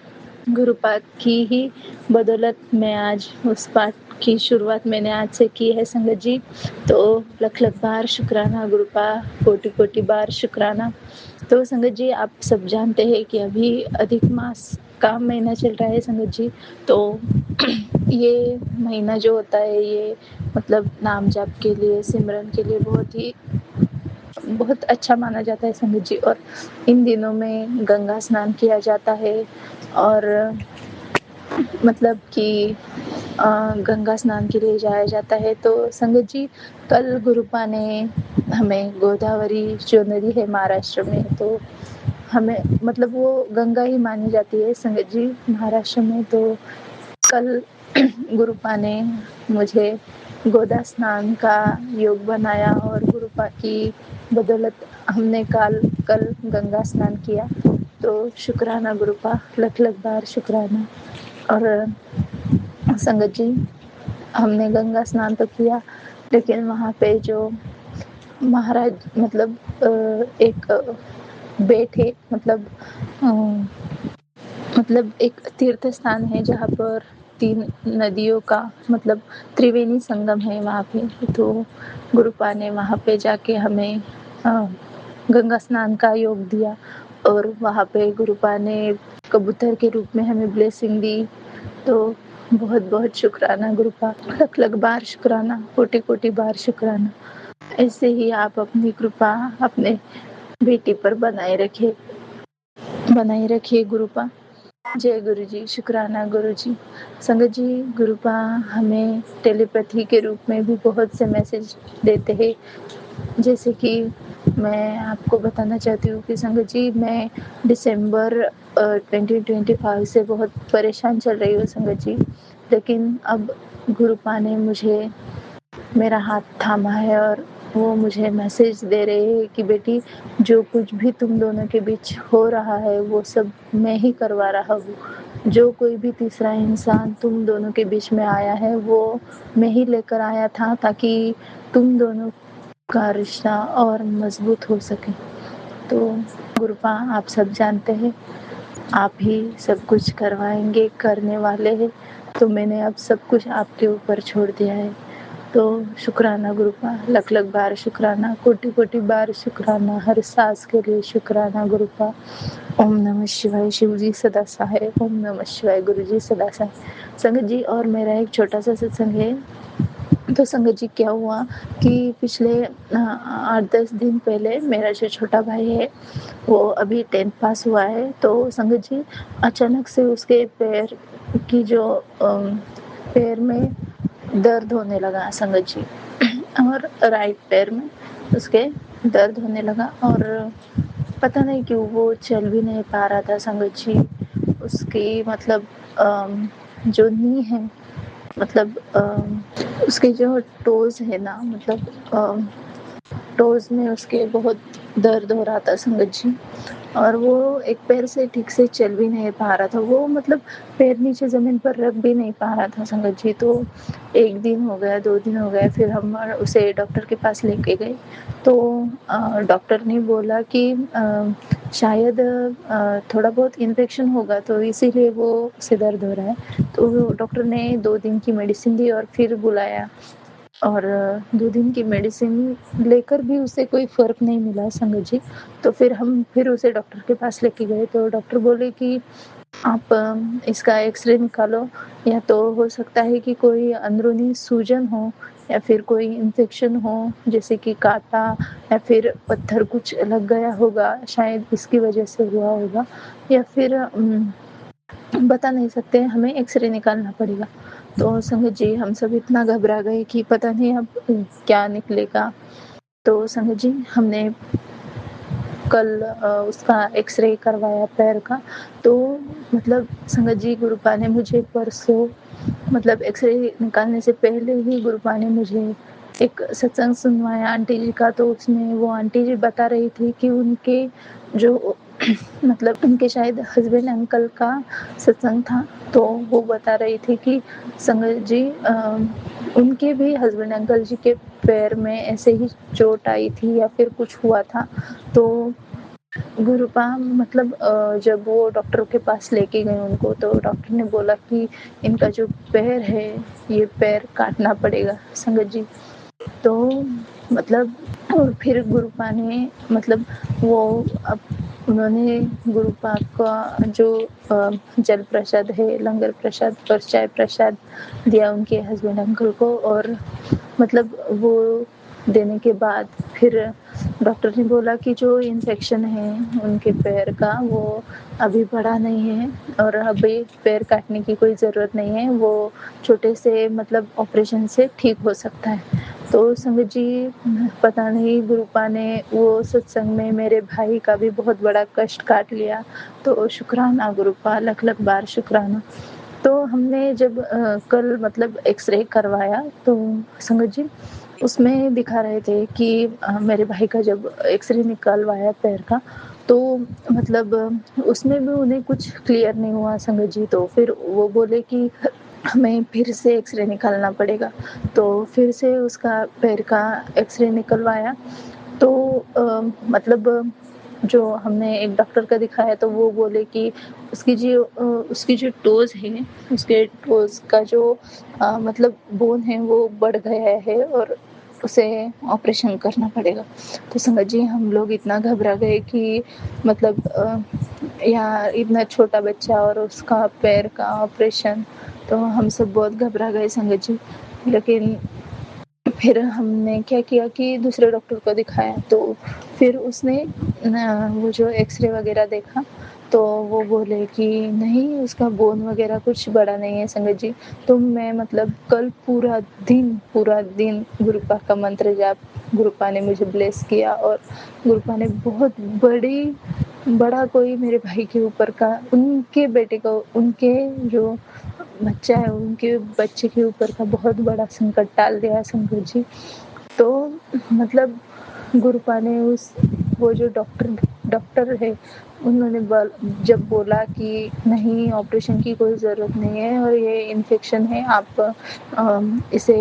Speaker 5: गुरुपा की ही बदौलत मैं आज उस पाठ की शुरुआत मैंने आज से की है संगत जी। तो लख लख बार शुक्राना गुरुपा, कोटि कोटि बार शुक्राना। तो संगत जी, आप सब जानते हैं कि अभी अधिक मास का महीना चल रहा है संगत जी। तो ये महीना जो होता है ये मतलब नाम जाप के लिए, सिमरन के लिए बहुत अच्छा माना जाता है संगत जी। और इन दिनों में गंगा स्नान किया जाता है और मतलब कि गंगा स्नान के लिए जाया जाता है। तो संगत जी, कल गुरुपा ने हमें गोदावरी जो नदी है महाराष्ट्र में, तो हमें मतलब वो गंगा ही मानी जाती है संगत जी महाराष्ट्र में। तो कल गुरुपा ने मुझे गोदा स्नान का योग बनाया और गुरुपा की बदौलत हमने कल गंगा स्नान किया। तो शुक्राना गुरुपा, लख लख बार शुक्राना। और संगत जी, हमने गंगा स्नान तो किया, लेकिन वहाँ पे जो महाराज मतलब एक बेट है, मतलब एक तीर्थ स्थान है जहाँ पर 3 नदियों का मतलब त्रिवेणी संगम है वहाँ पे। तो गुरुपा ने वहाँ पे जाके हमें गंगा स्नान का योग दिया और वहाँ पे गुरुपा ने कबूतर के रूप में हमें ब्लेसिंग दी। तो बहुत बहुत शुक्राना गुरुपा, लख लख बार शुक्राना, कोटि कोटि बार शुक्राना। ऐसे ही आप अपनी कृपा अपने बेटी पर बनाए रखिए गुरुपा। जय गुरु जी, शुक्राना गुरु जी। संगत जी, गुरुपा हमें टेलीपैथी के रूप में भी बहुत से मैसेज देते हैं। जैसे कि मैं आपको बताना चाहती हूँ कि संगत जी, मैं दिसंबर 2025 से बहुत परेशान चल रही हूँ संगत जी। लेकिन अब गुरुपा ने मुझे मेरा हाथ थामा है और वो मुझे मैसेज दे रहे हैं कि बेटी, जो कुछ भी तुम दोनों के बीच हो रहा है वो सब मैं ही करवा रहा हूँ। जो कोई भी तीसरा इंसान तुम दोनों के बीच में आया है वो मैं ही लेकर आया था, ताकि तुम दोनों का रिश्ता और मजबूत हो सके। तो गुरुपा, आप सब जानते हैं, आप ही सब कुछ करवाएंगे, करने वाले हैं। तो मैंने अब सब कुछ आपके ऊपर छोड़ दिया है। तो शुक्राना गुरुपा, लख लख बार शुक्राना, कोटि कोटि बार शुक्राना, हर सांस के लिए शुक्राना गुरुपा। ओम नमः शिवाय, शिव जी सदा सहाय। ओम नमः शिवाय, गुरु जी सदा सहाय। संगत जी, और मेरा एक छोटा सा सत्संग है। तो संगत जी, क्या हुआ कि पिछले 8-10 दिन पहले मेरा जो छोटा भाई है वो अभी 10th पास हुआ है। तो संगत जी, अचानक से उसके पैर की जो पैर में दर्द होने लगा संगत जी। और राइट पैर में उसके दर्द होने लगा और पता नहीं क्यों वो चल भी नहीं पा रहा था संगत जी। उसकी मतलब जो नी है, मतलब उसके जो टोज है ना, मतलब टोज में उसके बहुत दर्द हो रहा था संगत जी। और वो एक पैर से ठीक से चल भी नहीं पा रहा था, वो मतलब पैर नीचे ज़मीन पर रख भी नहीं पा रहा था संगत जी। तो 1 दिन हो गया, 2 दिन हो गए, फिर हम उसे डॉक्टर के पास लेके गए। तो डॉक्टर ने बोला कि शायद थोड़ा बहुत इन्फेक्शन होगा, तो इसीलिए वो उसे दर्द हो रहा है। तो डॉक्टर ने 2 दिन की मेडिसिन दी और फिर बुलाया। और 2 दिन की मेडिसिन लेकर भी उसे कोई फ़र्क नहीं मिला संगत जी। तो फिर हम फिर उसे डॉक्टर के पास लेके गए। तो डॉक्टर बोले कि आप इसका एक्स-रे निकालो, या तो हो सकता है कि कोई अंदरूनी सूजन हो या फिर कोई इन्फेक्शन हो, जैसे कि काँटा या फिर पत्थर कुछ लग गया होगा, शायद इसकी वजह से हुआ होगा, या फिर बता नहीं सकते, हमें एक्स-रे निकालना पड़ेगा। तो संगत जी, हम सब इतना घबरा गए कि पता नहीं अब क्या निकलेगा। तो संगत जी, हमने कल उसका एक्स-रे करवाया पैर का। तो मतलब संगत जी, गुरुपा ने मुझे परसों, मतलब एक्स-रे निकालने से पहले ही गुरुपा ने मुझे एक सत्संग सुनवाया आंटी जी का। तो उसमें वो आंटी जी बता रही थी कि उनके जो मतलब उनके शायद हस्बैंड अंकल का सत्संग था। तो वो बता रही थी कि संगत जी, उनके भी हस्बैंड अंकल जी के पैर में ऐसे ही चोट आई थी या फिर कुछ हुआ था। तो गुरुपा, मतलब जब वो डॉक्टर के पास लेके गए उनको, तो डॉक्टर ने बोला कि इनका जो पैर है, ये पैर काटना पड़ेगा संगत जी। तो मतलब, और फिर गुरुपा ने मतलब वो अब उन्होंने गुरुपा का जो जल प्रसाद है, लंगर प्रसाद और चाय प्रसाद दिया उनके हस्बैंड अंकल को। और मतलब वो देने के बाद फिर डॉक्टर ने बोला कि जो इन्फेक्शन है उनके पैर का, वो अभी बड़ा नहीं है और अभी पैर काटने की कोई ज़रूरत नहीं है, वो छोटे से मतलब ऑपरेशन से ठीक हो सकता है। तो संगत जी, पता नहीं गुरुपा ने वो सत्संग में मेरे भाई का भी बहुत बड़ा कष्ट काट लिया। तो शुक्राना गुरुपा, लख लख बार शुक्राना। तो हमने जब कल मतलब एक्स-रे करवाया, तो संगत जी, उसमें दिखा रहे थे कि मेरे भाई का जब एक्स-रे निकलवाया पैर का, तो मतलब उसमें भी उन्हें कुछ क्लियर नहीं हुआ संगत जी। तो फिर वो बोले कि हमें फिर से एक्स-रे निकालना पड़ेगा। तो फिर से उसका पैर का एक्स-रे निकलवाया। तो मतलब जो हमने एक डॉक्टर का दिखाया, तो वो बोले कि उसकी जो टोज़ है, उसके टोज़ का जो मतलब बोन है वो बढ़ गया है और उसे ऑपरेशन करना पड़ेगा। तो संगत जी, हम लोग इतना घबरा गए कि मतलब यार, इतना छोटा बच्चा और उसका पैर का ऑपरेशन, तो हम सब बहुत घबरा गए संगत जी। लेकिन फिर हमने क्या किया कि दूसरे डॉक्टर को दिखाया। तो फिर उसने वो जो एक्स-रे वगैरह देखा, तो वो बोले कि नहीं, उसका बोन वगैरह कुछ बड़ा नहीं है संगत जी। तो मैं मतलब कल पूरा दिन गुरुपा का मंत्र जाप, गुरुपा ने मुझे ब्लेस किया और गुरुपा ने बहुत बड़ा कोई मेरे भाई के ऊपर का, उनके बेटे को, उनके जो बच्चा है उनके बच्चे के ऊपर का बहुत बड़ा संकट टाल दिया संगत जी। तो मतलब गुरुपा ने वो जो डॉक्टर है, उन्होंने जब बोला कि नहीं, ऑपरेशन की कोई ज़रूरत नहीं है और ये इन्फेक्शन है, आप इसे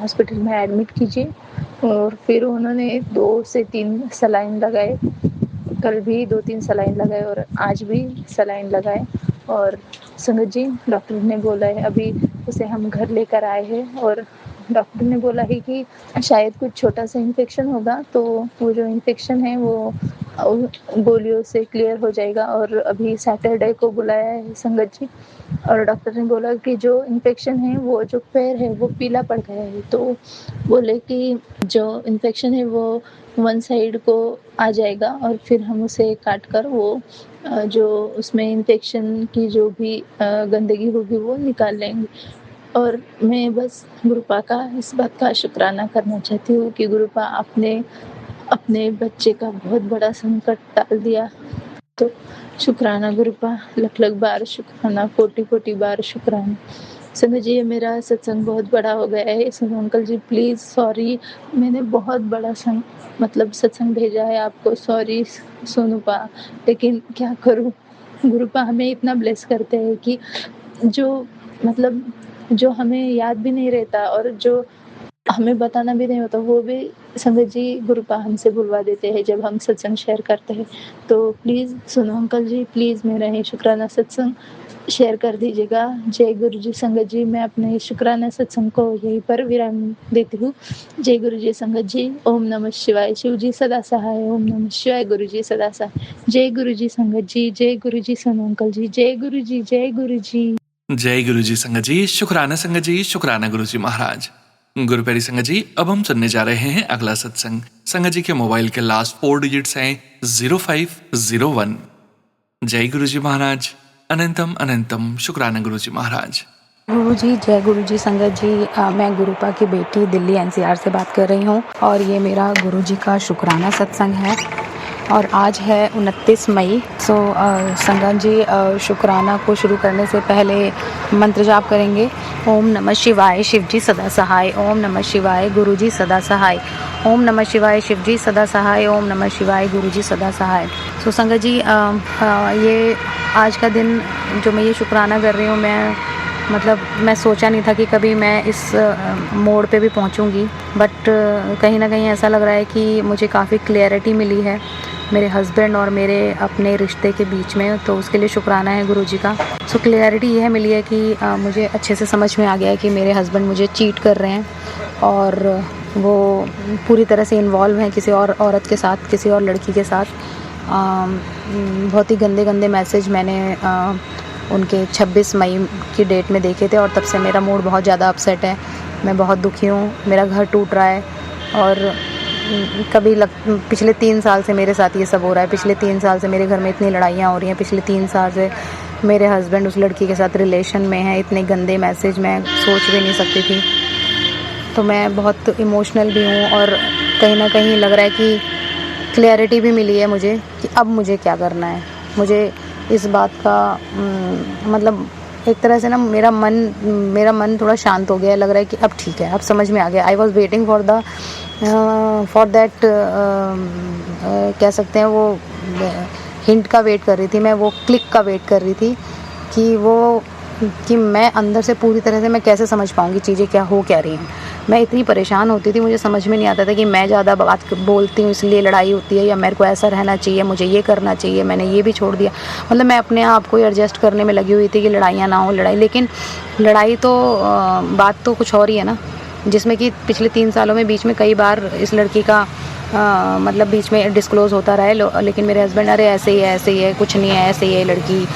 Speaker 5: हॉस्पिटल में एडमिट कीजिए। और फिर उन्होंने 2 से 3 सलाइन लगाए, कल भी 2-3 सलाइन लगाए और आज भी सलाइन लगाए। और संगत जी, डॉक्टर ने बोला है, अभी उसे हम घर लेकर आए हैं और डॉक्टर ने बोला है कि शायद कुछ छोटा सा इन्फेक्शन होगा, तो वो जो इन्फेक्शन है वो गोलियों से क्लियर हो जाएगा। और अभी सैटरडे को बुलाया है संगत जी, और डॉक्टर ने बोला कि जो इन्फेक्शन है, वो जो पैर है वो पीला पड़ गया है, तो बोले कि जो इन्फेक्शन है वो वन साइड को आ जाएगा और फिर हम उसे काट कर वो जो उसमें इन्फेक्शन की जो भी गंदगी होगी वो निकाल लेंगे। और मैं बस गुरुपा का इस बात का शुक्राना करना चाहती हूँ कि गुरुपा आपने अपने बच्चे का बहुत बड़ा संकट टाल दिया। तो शुक्राना गुरुपा, लख बार शुक्राना, कोटि बार शुक्राना। संगत जी, ये मेरा सत्संग बहुत बड़ा हो गया है। Sonu uncle ji please sorry, मैंने बहुत बड़ा मतलब सत्संग भेजा है आपको, सॉरी सोनूपा, लेकिन क्या करूँ, गुरुपा हमें इतना ब्लेस करते हैं कि जो मतलब जो हमें याद भी नहीं रहता और जो हमें बताना भी नहीं होता, वो भी संगत जी गुरुपा हमसे बुलवा देते हैं जब हम सत्संग शेयर करते हैं। तो please Sonu uncle ji, please मेरा ये शुक्राना सत्संग शेयर कर दीजिएगा। जय गुरु जी संगत जी, मैं अपने शुक्राना सत्संग को यहीं पर विराम देती हूँ। जय गुरु जी संगत जी, ओम नमः शिवाय, शिव जी सदा सहाय, ओम नमः शिवाय, गुरु जी सदा सहाय। जय गुरु जी संगत जी, जय गुरु जी सोनू अंकल जी, जय गुरु जी, जय गुरु जी।
Speaker 1: जय गुरु जी संगत जी, शुक्राना संगत जी, शुक्राना गुरु जी महाराज। गुरु प्यारी संगत जी, अब हम सुनने जा रहे हैं अगला सत्संग। संगत जी के मोबाइल के लास्ट 4 डिजिट्स हैं 0501। जय गुरु जी महाराज, अनंतम अनंतम शुक्राना गुरु जी महाराज।
Speaker 6: गुरु जी, जय गुरु जी संगत जी। मैं गुरुपा की बेटी दिल्ली एनसीआर से बात कर रही हूँ और ये मेरा गुरु जी का शुक्राना सत्संग है और आज है 29 मई। संगत जी, शुक्राना को शुरू करने से पहले मंत्र जाप करेंगे। ओम नमः शिवाय, शिव जी सदा सहाय, ओम नमः शिवाय, गुरु जी सदा सहाय, ओम नमः शिवाय, शिव जी सदा सहाय, ओम नमः शिवाय, गुरु जी सदा सहाय। संगत जी, ये आज का दिन जो मैं ये शुक्राना कर रही हूँ, मैं सोचा नहीं था कि कभी मैं इस मोड़ पे भी पहुंचूंगी, बट कहीं ना कहीं ऐसा लग रहा है कि मुझे काफ़ी क्लैरिटी मिली है मेरे हस्बैंड और मेरे अपने रिश्ते के बीच में, तो उसके लिए शुक्राना है गुरुजी का। क्लैरिटी यह मिली है कि मुझे अच्छे से समझ में आ गया है कि मेरे हस्बैंड मुझे चीट कर रहे हैं और वो पूरी तरह से इन्वॉल्व हैं किसी और औरत के साथ, किसी और लड़की के साथ। बहुत ही गंदे गंदे मैसेज मैंने उनके 26 मई की डेट में देखे थे और तब से मेरा मूड बहुत ज़्यादा अपसेट है। मैं बहुत दुखी हूँ, मेरा घर टूट रहा है और पिछले 3 साल से मेरे साथ ये सब हो रहा है। पिछले 3 साल से मेरे घर में इतनी लड़ाइयाँ हो रही हैं। पिछले 3 साल से मेरे हस्बैंड उस लड़की के साथ रिलेशन में है। इतने गंदे मैसेज मैं सोच भी नहीं सकती थी। तो मैं बहुत इमोशनल भी हूँ और कहीं ना कहीं लग रहा है कि क्लैरिटी भी मिली है मुझे कि अब मुझे क्या करना है। मुझे इस बात का मतलब एक तरह से ना मेरा मन थोड़ा शांत हो गया है। लग रहा है कि अब ठीक है, अब समझ में आ गया। I was waiting for that कह सकते हैं वो हिंट का वेट कर रही थी मैं, वो क्लिक का वेट कर रही थी कि मैं अंदर से पूरी तरह से मैं कैसे समझ पाऊँगी चीज़ें क्या रही हैं। मैं इतनी परेशान होती थी, मुझे समझ में नहीं आता था कि मैं ज़्यादा बात बोलती हूँ इसलिए लड़ाई होती है या मेरे को ऐसा रहना चाहिए, मुझे ये करना चाहिए, मैंने ये भी छोड़ दिया। मतलब मैं अपने आप को एडजस्ट करने में लगी हुई थी कि लड़ाइयाँ ना हो लेकिन लड़ाई तो बात तो कुछ और ही है ना, जिसमें कि पिछले 3 सालों में बीच में कई बार इस लड़की का मतलब बीच में डिस्क्लोज़ होता रहा है। लेकिन मेरे हस्बैंड अरे ऐसे ही है, कुछ नहीं है, ऐसे ही है लड़की,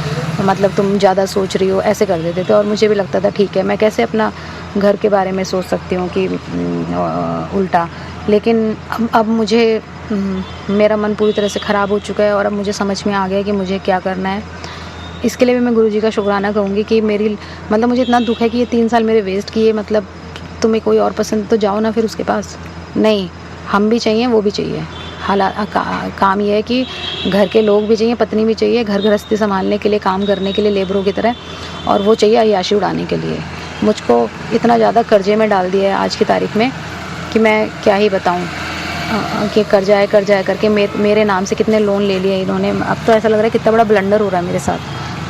Speaker 6: मतलब तुम ज़्यादा सोच रही हो, ऐसे कर देते थे। और मुझे भी लगता था ठीक है, मैं कैसे अपना घर के बारे में सोच सकती हूँ कि उल्टा लेकिन अब मुझे मेरा मन पूरी तरह से ख़राब हो चुका है और अब मुझे समझ में आ गया कि मुझे क्या करना है। इसके लिए भी मैं गुरुजी का शुक्राना कहूँगी कि मेरी मतलब मुझे इतना दुख है कि ये 3 साल मेरे वेस्ट किए। मतलब तुम्हें कोई और पसंद तो जाओ ना फिर उसके पास। नहीं, हम भी चाहिए, वो भी चाहिए। काम ये है कि घर के लोग भी चाहिए, पत्नी भी चाहिए, घर गृहस्थी संभालने के लिए, काम करने के लिए लेबरों की तरह, और वो चाहिए अय्याशी उड़ाने के लिए। मुझको इतना ज़्यादा कर्जे में डाल दिया है आज की तारीख में कि मैं क्या ही बताऊँ कि कर्जा है करके मेरे नाम से कितने लोन ले लिए इन्होंने। अब तो ऐसा लग रहा है कितना बड़ा ब्लंडर हो रहा है मेरे साथ।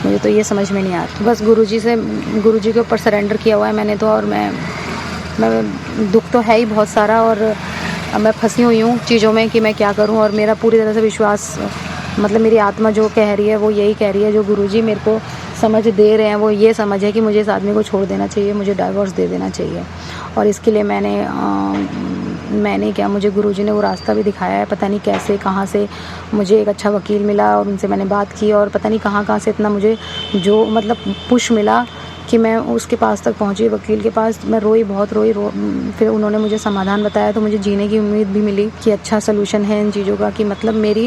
Speaker 6: मुझे तो ये समझ में नहीं आ रहा। बस गुरुजी के ऊपर सरेंडर किया हुआ है मैंने तो, और मैं दुख तो है ही बहुत सारा, और अब मैं फंसी हुई हूँ चीज़ों में कि मैं क्या करूँ। और मेरा पूरी तरह से विश्वास, मतलब मेरी आत्मा जो कह रही है वो यही कह रही है, जो गुरुजी मेरे को समझ दे रहे हैं वो ये समझ है कि मुझे इस आदमी को छोड़ देना चाहिए, मुझे डाइवोर्स दे देना चाहिए। और इसके लिए मैंने क्या, मुझे गुरुजी ने वो रास्ता भी दिखाया है, पता नहीं कैसे कहाँ से मुझे एक अच्छा वकील मिला और उनसे मैंने बात की, और पता नहीं कहाँ से इतना मुझे जो मतलब पुश मिला कि मैं उसके पास तक पहुंची, वकील के पास। मैं बहुत रोई। फिर उन्होंने मुझे समाधान बताया तो मुझे जीने की उम्मीद भी मिली कि अच्छा सलूशन है इन चीज़ों का, कि मतलब मेरी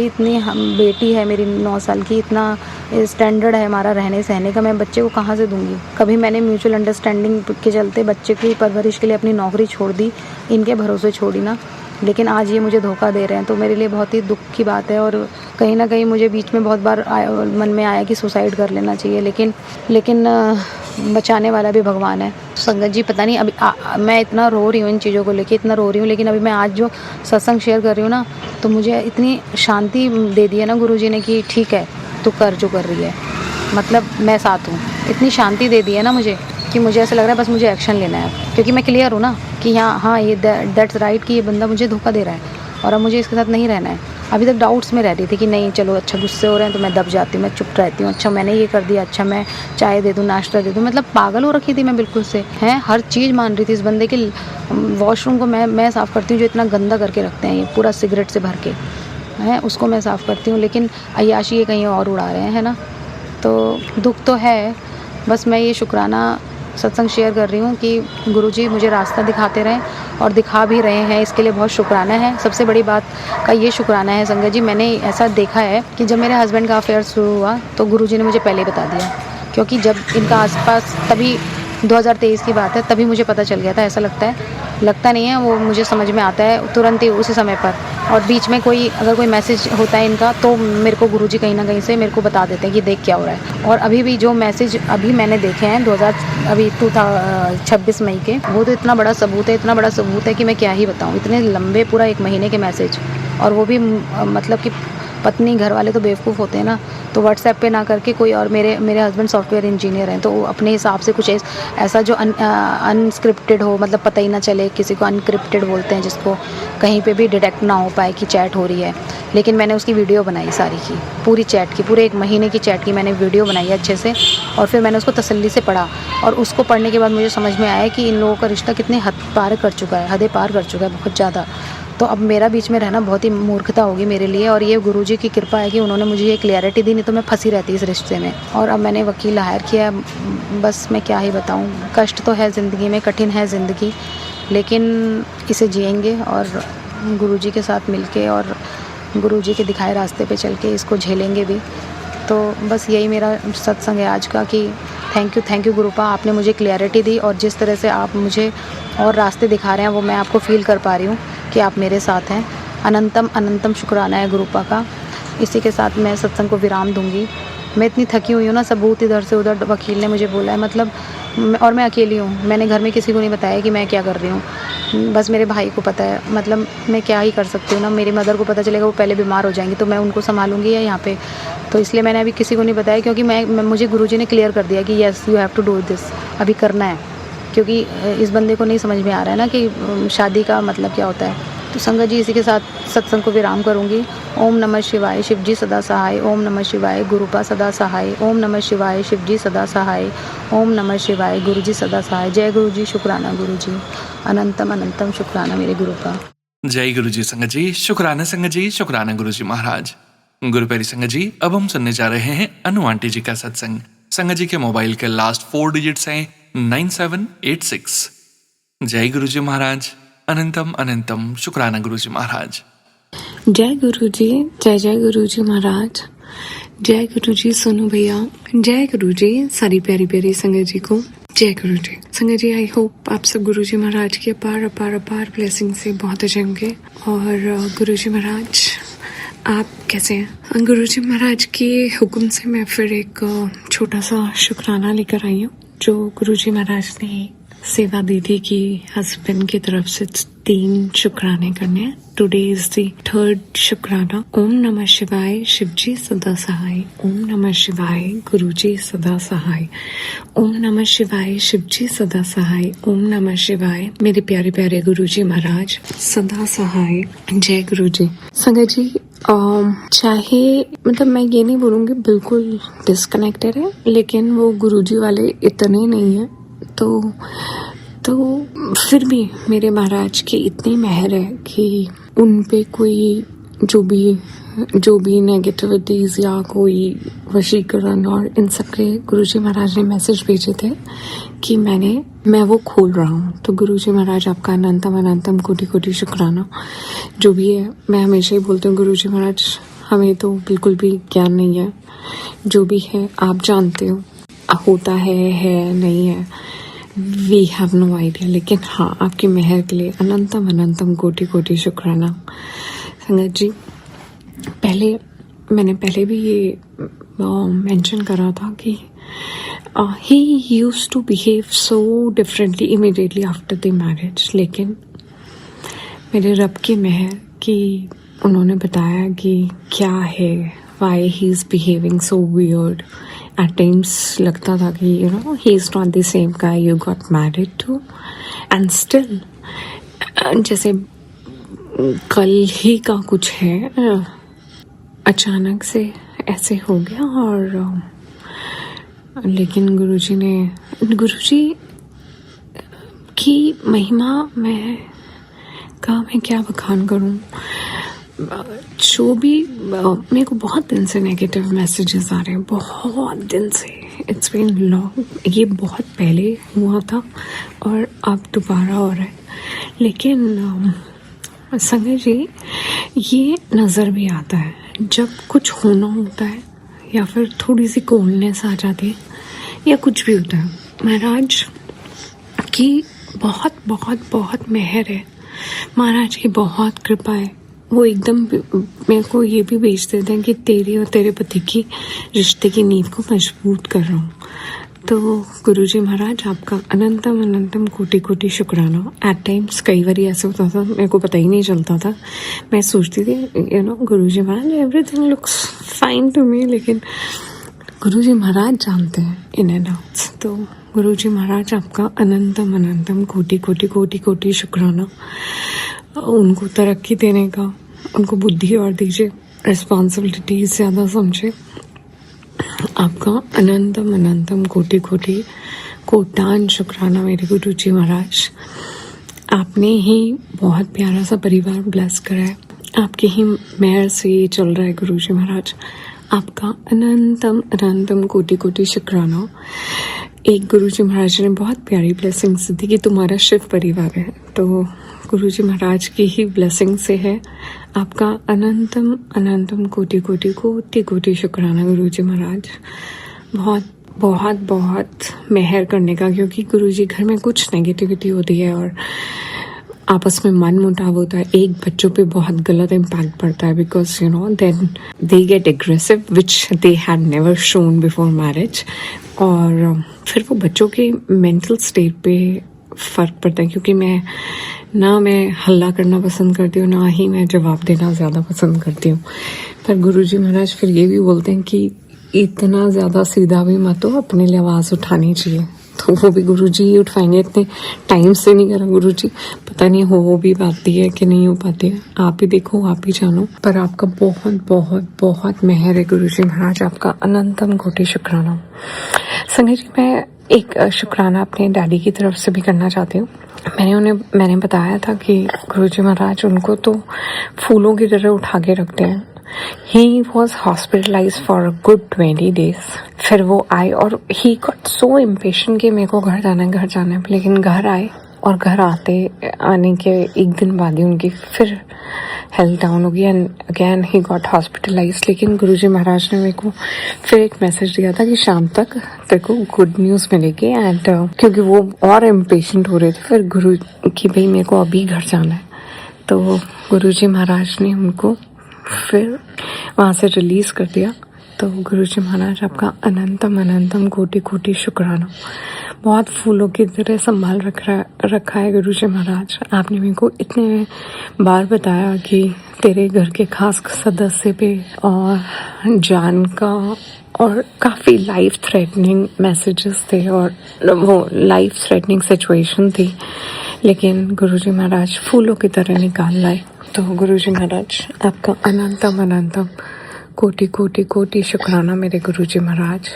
Speaker 6: इतनी बेटी है, मेरी 9 साल की, इतना स्टैंडर्ड है हमारा रहने सहने का, मैं बच्चे को कहाँ से दूंगी। कभी मैंने म्यूचुअल अंडरस्टैंडिंग के चलते बच्चे की परवरिश के लिए अपनी नौकरी छोड़ दी, इनके भरोसे छोड़ी ना, लेकिन आज ये मुझे धोखा दे रहे हैं, तो मेरे लिए बहुत ही दुख की बात है। और कहीं ना कहीं मुझे बीच में बहुत बार मन में आया कि सुसाइड कर लेना चाहिए, लेकिन बचाने वाला भी भगवान है। संगत जी, पता नहीं अभी मैं इतना रो रही हूँ इन चीज़ों को लेके, इतना रो रही हूँ, लेकिन अभी मैं आज जो सत्संग शेयर कर रही हूँ ना, तो मुझे इतनी शांति दे दी है ना गुरुजी ने कि ठीक है, तू कर जो कर रही है, मतलब मैं साथ हूँ। इतनी शांति दे दी है ना मुझे कि मुझे ऐसा लग रहा है बस मुझे एक्शन लेना है, क्योंकि मैं क्लियर हूँ ना कि हाँ ये दैट्स राइट कि ये बंदा मुझे धोखा दे रहा है और अब मुझे इसके साथ नहीं रहना है। अभी तक डाउट्स में रह रही थी कि नहीं चलो अच्छा गुस्से हो रहे हैं तो मैं दब जाती हूँ, मैं चुप रहती हूँ, अच्छा मैंने ये कर दिया, अच्छा मैं चाय दे दूँ, नाश्ता दे दूँ, मतलब पागल हो रखी थी मैं बिल्कुल से हैं। हर चीज़ मान रही थी इस बंदे की। वॉशरूम को मैं साफ़ करती हूँ जो इतना गंदा करके रखते हैं ये पूरा सिगरेट से भर के हैं, उसको मैं साफ़ करती हूँ, लेकिन अय्याशी ये कहीं और उड़ा रहे हैं, है ना। तो दुख तो है, बस मैं ये शुक्राना सत्संग शेयर कर रही हूँ कि गुरुजी मुझे रास्ता दिखाते रहें और दिखा भी रहे हैं, इसके लिए बहुत शुक्राना है। सबसे बड़ी बात का ये शुक्राना है संगत जी, मैंने ऐसा देखा है कि जब मेरे हस्बैंड का अफेयर शुरू हुआ तो गुरुजी ने मुझे पहले ही बता दिया, क्योंकि जब इनका आसपास तभी 2023 की बात है, तभी मुझे पता चल गया था। ऐसा लगता नहीं है, वो मुझे समझ में आता है तुरंत ही उसी समय पर। और बीच में अगर कोई मैसेज होता है इनका तो मेरे को गुरुजी कहीं ना कहीं से मेरे को बता देते हैं कि देख क्या हो रहा है। और अभी भी जो मैसेज अभी मैंने देखे हैं 26 मई के, वो तो इतना बड़ा सबूत है कि मैं क्या ही बताऊँ। इतने लंबे पूरा 1 महीने के मैसेज, और वो भी मतलब कि पत्नी घर वाले तो बेवकूफ़ होते हैं ना, तो व्हाट्सएप पे ना करके कोई और, मेरे हस्बैंड सॉफ्टवेयर इंजीनियर हैं, तो वो अपने हिसाब से कुछ ऐसा जो अनस्क्रिप्टेड हो, मतलब पता ही ना चले, किसी को अनक्रिप्टेड बोलते हैं जिसको कहीं पे भी डिटेक्ट ना हो पाए कि चैट हो रही है। लेकिन मैंने उसकी वीडियो बनाई सारी की, पूरी चैट की, पूरे 1 महीने की चैट की मैंने वीडियो बनाई अच्छे से, और फिर मैंने उसको तसल्ली से पढ़ा। और उसको पढ़ने के बाद मुझे समझ में आया कि इन लोगों का रिश्ता कितने हदें पार कर चुका है बहुत ज़्यादा। तो अब मेरा बीच में रहना बहुत ही मूर्खता होगी मेरे लिए, और ये गुरुजी की कृपा है कि उन्होंने मुझे ये क्लैरिटी दी, नहीं तो मैं फंसी रहती इस रिश्ते में। और अब मैंने वकील हायर किया, बस मैं क्या ही बताऊँ। कष्ट तो है ज़िंदगी में, कठिन है ज़िंदगी, लेकिन इसे जिएंगे और गुरुजी के साथ मिलके और गुरुजी के दिखाए रास्ते पे चल के इसको झेलेंगे भी। तो बस यही मेरा सत्संग है आज का कि थैंक यू गुरुपा, आपने मुझे क्लैरिटी दी, और जिस तरह से आप मुझे और रास्ते दिखा रहे हैं वो मैं आपको फ़ील कर पा रही हूँ कि आप मेरे साथ हैं। अनंतम शुक्राना है गुरुपा का। इसी के साथ मैं सत्संग को विराम दूंगी। मैं इतनी थकी हुई हूँ ना, सबूत इधर से उधर वकील ने मुझे बोला है, मतलब और मैं अकेली हूँ, मैंने घर में किसी को नहीं बताया कि मैं क्या कर रही हूँ, बस मेरे भाई को पता है। मतलब मैं क्या ही कर सकती हूँ ना, मेरी मदर को पता चलेगा वो पहले बीमार हो जाएंगी, तो मैं उनको संभालूंगी या यहाँ पे, तो इसलिए मैंने अभी किसी को नहीं बताया, क्योंकि मुझे गुरुजी ने क्लियर कर दिया कि yes you have to do this, अभी करना है, क्योंकि इस बंदे को नहीं समझ में आ रहा है ना कि शादी का मतलब क्या होता है। तो संगत जी, इसी के साथ सत्संग को विराम करूंगी। ओम नमः शिवाय, शिवजी सदा सहाय। ओम नमः शिवाय, गुरुपा सदा सहाय। ओम नमः शिवाय, शिवजी सदा सहाय। ओम नमः शिवाय, गुरुजी सदा सहाय। जय गुरुजी, शुक्राना गुरुजी, अनंतम शुक्राना मेरे गुरुपा।
Speaker 1: जय गुरु जी संगत जी, शुक्राना संगत जी, शुक्राना गुरु जी महाराज। गुरु प्यारी संगत जी, अब हम सुनने जा रहे हैं अनु आंटी जी का सत्संग। संगत जी के मोबाइल के लास्ट 4 डिजिट्स हैं 9786। जय गुरु जी महाराज। अनंतम अनंतम शुक्राना गुरुजी महाराज।
Speaker 3: जय गुरु जी, जय जय गुरु जी महाराज, जय गुरु जी सोनू भैया, जय गुरु जी सारी प्यारी प्यारी संगत जी को जय गुरु जी। संगत जी, आई होप आप सब गुरु जी महाराज की अपार अपार अपार ब्लेसिंग से बहुत अच्छे होंगे। और गुरु जी महाराज आप कैसे हैं? गुरु जी महाराज के हुक्म से मैं फिर एक छोटा सा शुक्राना लेकर आई हूँ, जो गुरु जी महाराज ने सेवा दी थी कि हस्बैंड की तरफ से 3 शुक्राने करने हैं। टुडे इज द 3rd शुक्राना। ओम नमः शिवाय, शिवजी सदा सहाय। ओम नमः शिवाय, गुरुजी सदा सहाय। ओम नमः शिवाय, शिवजी सदा सहाय। ओम नमः शिवाय, मेरे प्यारे प्यारे गुरुजी महाराज सदा सहाय। जय गुरु जी। संगत जी, चाहे मतलब मैं ये नहीं बोलूँगी बिल्कुल डिस्कनेक्टेड है, लेकिन वो गुरुजी वाले इतने नहीं है, तो फिर भी मेरे महाराज की इतनी मेहर है कि उन पे कोई जो भी नेगेटिविटीज या कोई वशीकरण और इन सब के गुरुजी महाराज ने मैसेज भेजे थे कि मैं वो खोल रहा हूँ। तो गुरुजी महाराज आपका अनंतम अनंतम कोटि कोटि शुक्राना। जो भी है, मैं हमेशा ही बोलती हूँ गुरुजी महाराज हमें तो बिल्कुल भी ज्ञान नहीं है, जो भी है आप जानते हो, होता है नहीं है, वी हैव नो आइडिया, लेकिन हाँ आपकी मेहर के लिए अनंतम अनंतम कोटि कोटि शुक्राना। संगत जी, मैंने पहले भी ये मेंशन करा था कि he used to behave so differently immediately after the marriage, लेकिन मेरे रब की मेहर कि उन्होंने बताया कि क्या है, why he is behaving so weird. At times लगता था कि he is not the same guy you got married to, and still जैसे कल ही का कुछ है, अचानक से ऐसे हो गया। और लेकिन गुरुजी की महिमा मैं क्या बखान करूं। जो भी मेरे को बहुत दिन से नेगेटिव मैसेजेस आ रहे हैं, बहुत दिन से, इट्स बीन लॉन्ग। ये बहुत पहले हुआ था और अब दोबारा हो रहा है। लेकिन संगत जी, ये नज़र भी आता है जब कुछ होना होता है या फिर थोड़ी सी कोल्डनेस आ जाती है या कुछ भी होता है। महाराज की बहुत बहुत बहुत मेहर है, महाराज की बहुत कृपा है। वो एकदम मेरे को ये भी भेज देते हैं कि तेरी और तेरे पति की रिश्ते की नींव को मजबूत कर रहा हूँ। तो गुरुजी महाराज आपका अनंतम अनंतम कोटि कोटि शुक्राना। एट टाइम्स कई बार ऐसे होता था, मेरे को पता ही नहीं चलता था, मैं सोचती थी Guruji Maharaj everything looks fine to me, लेकिन गुरुजी महाराज जानते हैं इन एंड आउट्स। तो गुरुजी महाराज आपका अनंतम अनंतम कोटि कोटि कोटि कोटि शुक्राना। उनको तरक्की देने का, उनको बुद्धि और दीजिए, रिस्पॉन्सिबिलिटी ज़्यादा समझे। आपका अनंतम अनंतम कोटि कोटि कोटान शुक्राना मेरे गुरु जी महाराज। आपने ही बहुत प्यारा सा परिवार ब्लेस करा है, आपकी ही मेहर से ये चल रहा है गुरु जी महाराज। आपका अनंतम अनंतम कोटि कोटि शुक्राना। एक गुरु जी महाराज ने बहुत प्यारी ब्लेसिंग्स दी कि तुम्हारा शिव परिवार है, तो गुरु जी महाराज की ही ब्लेसिंग से है। आपका अनंतम अनंतम कोटि कोटि कोटि कोटि शुक्राना गुरु जी महाराज। बहुत बहुत बहुत मेहर करने का, क्योंकि गुरु जी घर में कुछ नेगेटिविटी होती है और आपस में मन मुटाव होता है, एक बच्चों पे बहुत गलत इम्पैक्ट पड़ता है, because then they get aggressive which they had never shown before marriage. और फिर वो बच्चों के मेंटल स्टेट पे फ़र्क पड़ता है, क्योंकि मैं हल्ला करना पसंद करती हूँ, ना ही मैं जवाब देना ज़्यादा पसंद करती हूँ। पर गुरुजी महाराज फिर ये भी बोलते हैं कि इतना ज़्यादा सीधा भी मत हो, अपने लिए आवाज़ उठानी चाहिए। तो वो भी गुरुजी ही उठाएंगे, इतने टाइम से नहीं करा गुरुजी, पता नहीं हो भी पाती है कि नहीं हो पाती है, आप ही देखो आप ही जानो। पर आपका बहुत बहुत बहुत मेहर है गुरुजी महाराज, आपका अनंतम कोटि शुक्राना। संगत जी, मैं एक शुक्राना अपने डैडी की तरफ से भी करना चाहती हूँ। मैंने बताया था कि गुरुजी महाराज उनको तो फूलों की तरह उठा के रखते हैं। He was hospitalized for a good 20 days. फिर वो आए और he got so impatient कि मेरे को घर जाना है, लेकिन घर आए
Speaker 7: और घर आने के एक दिन बाद ही उनकी फिर हेल्थ डाउन हो गई and again he got hospitalised. लेकिन गुरुजी महाराज ने मेरे को फिर एक मैसेज दिया था कि शाम तक तेरे को गुड न्यूज़ मिलेगी एंड क्योंकि वो और इम्पेशेंट हो रहे थे फिर गुरु की भाई मेरे को अभी घर जाना है, तो गुरुजी महाराज ने उनको फिर वहाँ से रिलीज़ कर दिया। तो गुरुजी महाराज आपका अनंतम अनंतम कोटि कोटि शुक्राना। बहुत फूलों की तरह संभाल रखा है गुरुजी महाराज। आपने मेरे को इतने बार बताया कि तेरे घर के खास सदस्य पे और जान का और काफ़ी लाइफ थ्रेटनिंग मैसेजेस थे और वो लाइफ थ्रेटनिंग सिचुएशन थी, लेकिन गुरुजी महाराज फूलों की तरह निकाल लाए। तो गुरुजी महाराज आपका अनंतम अनंतम कोटि कोटि कोटि शुक्राना मेरे गुरुजी महाराज।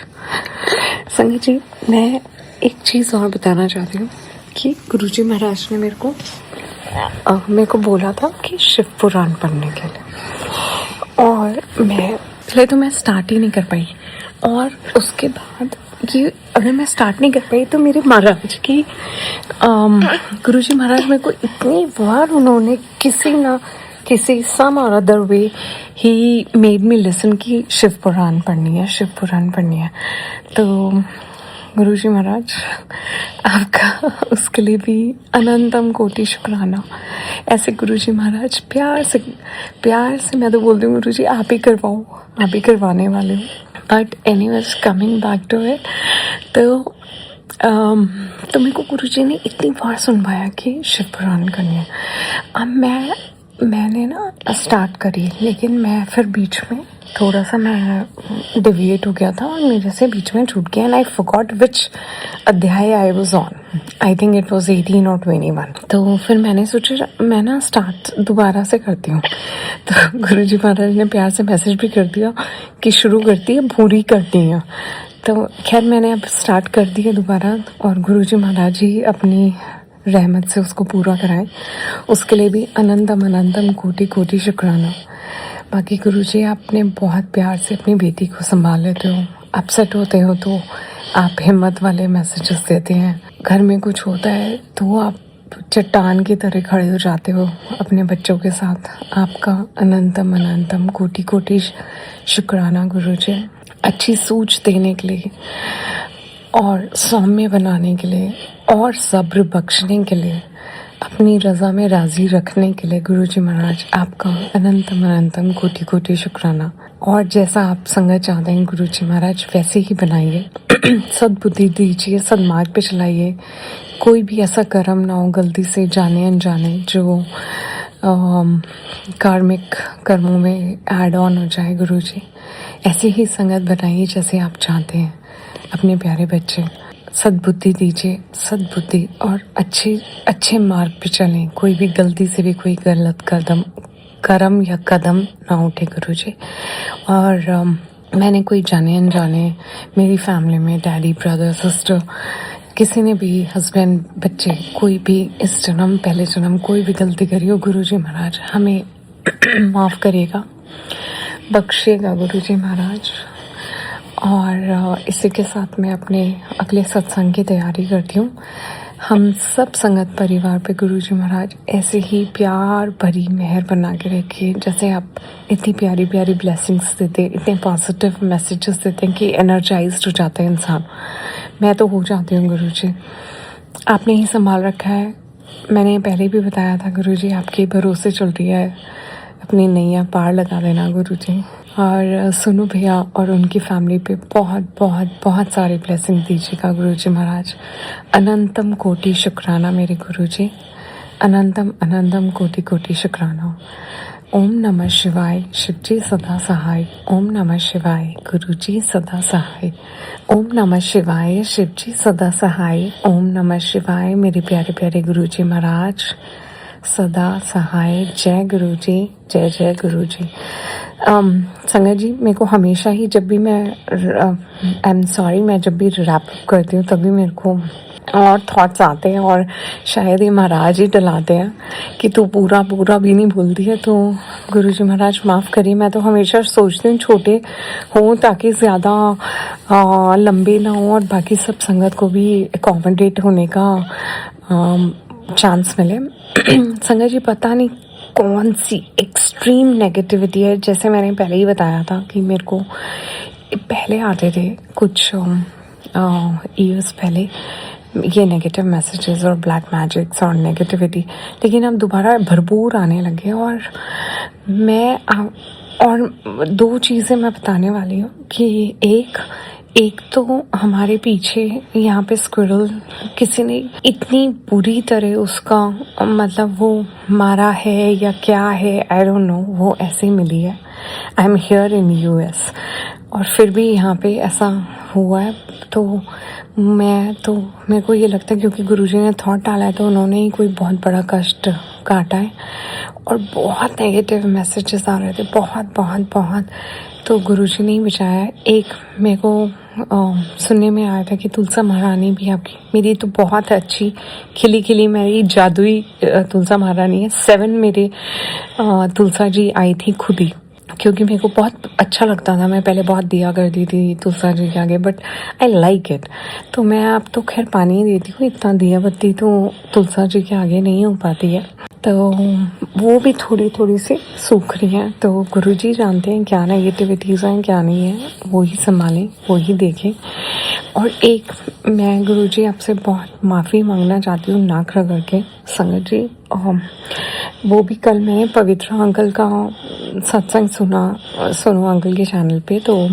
Speaker 7: संगत जी, मैं एक चीज़ और बताना चाहती हूँ कि गुरुजी महाराज ने मेरे को बोला था कि शिव पुराण पढ़ने के लिए, और पहले तो मैं स्टार्ट ही नहीं कर पाई, और उसके बाद कि अगर मैं स्टार्ट नहीं कर पाई तो मेरे महाराज की गुरुजी महाराज मेरे को इतनी बार उन्होंने किसी सम और other way he made me listen कि शिव पुराण पढ़नी है। तो गुरुजी महाराज आपका उसके लिए भी अनंतम कोटि शुक्राना। ऐसे गुरुजी महाराज प्यार से मैं तो बोलती हूँ गुरुजी आप ही करवाने वाले हो। But anyways coming back to it, तो मेरे को गुरुजी ने इतनी बार सुनवाया कि शिव पुराण करनी है। अब मैंने ना स्टार्ट करी, लेकिन मैं फिर बीच में थोड़ा सा मैं डिविएट हो गया था और मेरे से बीच में छूट गया एंड आई फॉरगॉट विच अध्याय I was on. I think it was 18 और 21। तो फिर मैंने सोचा मैं ना स्टार्ट दोबारा से करती हूँ। तो गुरुजी महाराज ने प्यार से मैसेज भी कर दिया कि शुरू करती है पूरी करती है। तो खैर मैंने अब स्टार्ट कर दिया दोबारा, और गुरुजी महाराज ही अपनी रहमत से उसको पूरा कराएं, उसके लिए भी अनंतम अनंतम कोटि कोटि शुक्राना। बाकी गुरुजी आपने बहुत प्यार से अपनी बेटी को संभाल लेते हो, अपसेट होते हो तो आप हिम्मत वाले मैसेजेस देते हैं, घर में कुछ होता है तो आप चट्टान की तरह खड़े हो जाते हो अपने बच्चों के साथ। आपका अनंतम अनंतम कोटि कोटि शुक्राना गुरुजी, अच्छी सूझ देने के लिए और सौम्य बनाने के लिए और सब्र बख्शने के लिए, अपनी रज़ा में राज़ी रखने के लिए गुरुजी महाराज आपका अनंतम अनंतम कोटि कोटि शुक्राना। और जैसा आप संगत चाहते हैं गुरुजी महाराज वैसे ही बनाइए, सद्बुद्धि दीजिए, सदमार्ग पे चलाइए, कोई भी ऐसा कर्म ना हो गलती से जाने अनजाने जो कार्मिक कर्मों में ऐड ऑन हो जाए। गुरुजी ऐसी ही संगत बनाइए जैसे आप चाहते हैं। अपने प्यारे बच्चे सद्बुद्धि दीजिए, सद्बुद्धि, और अच्छे मार्ग पे चलें, कोई भी गलती से भी कोई गलत कर्म या कदम ना उठे गुरुजी। और मैंने कोई जाने अनजाने मेरी फैमिली में डैडी ब्रदर सिस्टर किसी ने भी हस्बैंड बच्चे कोई भी इस जन्म पहले जन्म कोई भी गलती करी हो गुरुजी महाराज हमें माफ़ करिएगा, बख्शिएगा गुरुजी महाराज। और इसी के साथ मैं अपने अगले सत्संग की तैयारी करती हूँ। हम सब संगत परिवार पे गुरुजी महाराज ऐसे ही प्यार भरी मेहर बना के रखिए, जैसे आप इतनी प्यारी प्यारी ब्लेसिंग्स देते, इतने पॉजिटिव मैसेजेस देते हैं कि एनर्जाइज्ड हो जाता है इंसान। मैं तो हो जाती हूँ गुरुजी, आपने ही संभाल रखा है। मैंने पहले भी बताया था गुरुजी आपके भरोसे चल रही है, अपनी नैया पार लगा देना गुरुजी। और सुनो भैया और उनकी फैमिली पे बहुत बहुत बहुत सारे ब्लेसिंग दीजिएगा गुरुजी महाराज। अनंतम कोटि शुक्राना मेरे गुरुजी, अनंतम अनंतम कोटि कोटि शुक्राना। ओम नमः शिवाय, शिवजी सदा सहाय। ओम नमः शिवाय, गुरुजी सदा सहाय। ओम नमः शिवाय, शिवजी सदा सहाय। ओम नमः शिवाय, मेरे प्यारे प्यारे गुरुजी महाराज सदा सहाय। जय गुरुजी, जय जय गुरुजी। संगत जी मेरे को हमेशा ही जब भी मैं जब भी रैप करती हूँ तभी मेरे को और थॉट्स आते हैं, और शायद ये महाराज ही डलाते हैं कि तू पूरा भी नहीं बोलती है। तो गुरुजी महाराज माफ़ करिए, मैं तो हमेशा सोचती हूँ छोटे हों ताकि ज़्यादा लंबे ना हो और बाकी सब संगत को भी एकोमोडेट होने का चांस मिले। संगत जी पता नहीं कौन सी एक्सट्रीम नेगेटिविटी है, जैसे मैंने पहले ही बताया था कि मेरे को पहले आते थे कुछ ईयर्स पहले ये नेगेटिव मैसेजेस और ब्लैक मैजिक्स और नेगेटिविटी, लेकिन अब दोबारा भरपूर आने लगे। और दो चीज़ें मैं बताने वाली हूँ कि एक तो हमारे पीछे यहाँ पे स्क्विरल किसी ने इतनी बुरी तरह उसका मतलब वो मारा है या क्या है, आई डोंट नो, वो ऐसे ही मिली है। I am here in US और फिर भी यहाँ पे ऐसा हुआ है। तो मेरे को ये लगता है क्योंकि गुरुजी ने थॉट डाला है तो उन्होंने ही कोई बहुत बड़ा कष्ट काटा है और बहुत नेगेटिव मैसेजेस आ रहे थे, बहुत। तो गुरुजी ने ही बचाया है। एक मेरे को सुनने में आया था कि तुलसा महारानी भी आपकी, मेरी तो बहुत अच्छी खिली मेरी जादुई तुलसा महारानी है। 7 मेरे तुलसा जी आई थी खुद ही, क्योंकि मेरे को बहुत अच्छा लगता था। मैं पहले बहुत दिया करती थी तुलसा जी के आगे, बट आई लाइक इट। तो मैं अब तो खैर पानी ही देती हूँ, इतना दिया बत्ती तो तुलसा जी के आगे नहीं हो पाती है, तो वो भी थोड़ी सी सूख रही हैं। तो गुरुजी जानते हैं क्या नेगेटिविटीज़ हैं क्या नहीं है, वो ही संभालें, वो ही देखें। और एक मैं गुरुजी आपसे बहुत माफ़ी मांगना चाहती हूँ नाक रगड़ के संगत जी। वो भी कल मैंने पवित्र अंकल का सत्संग सुना सोनू अंकल के चैनल पे, तो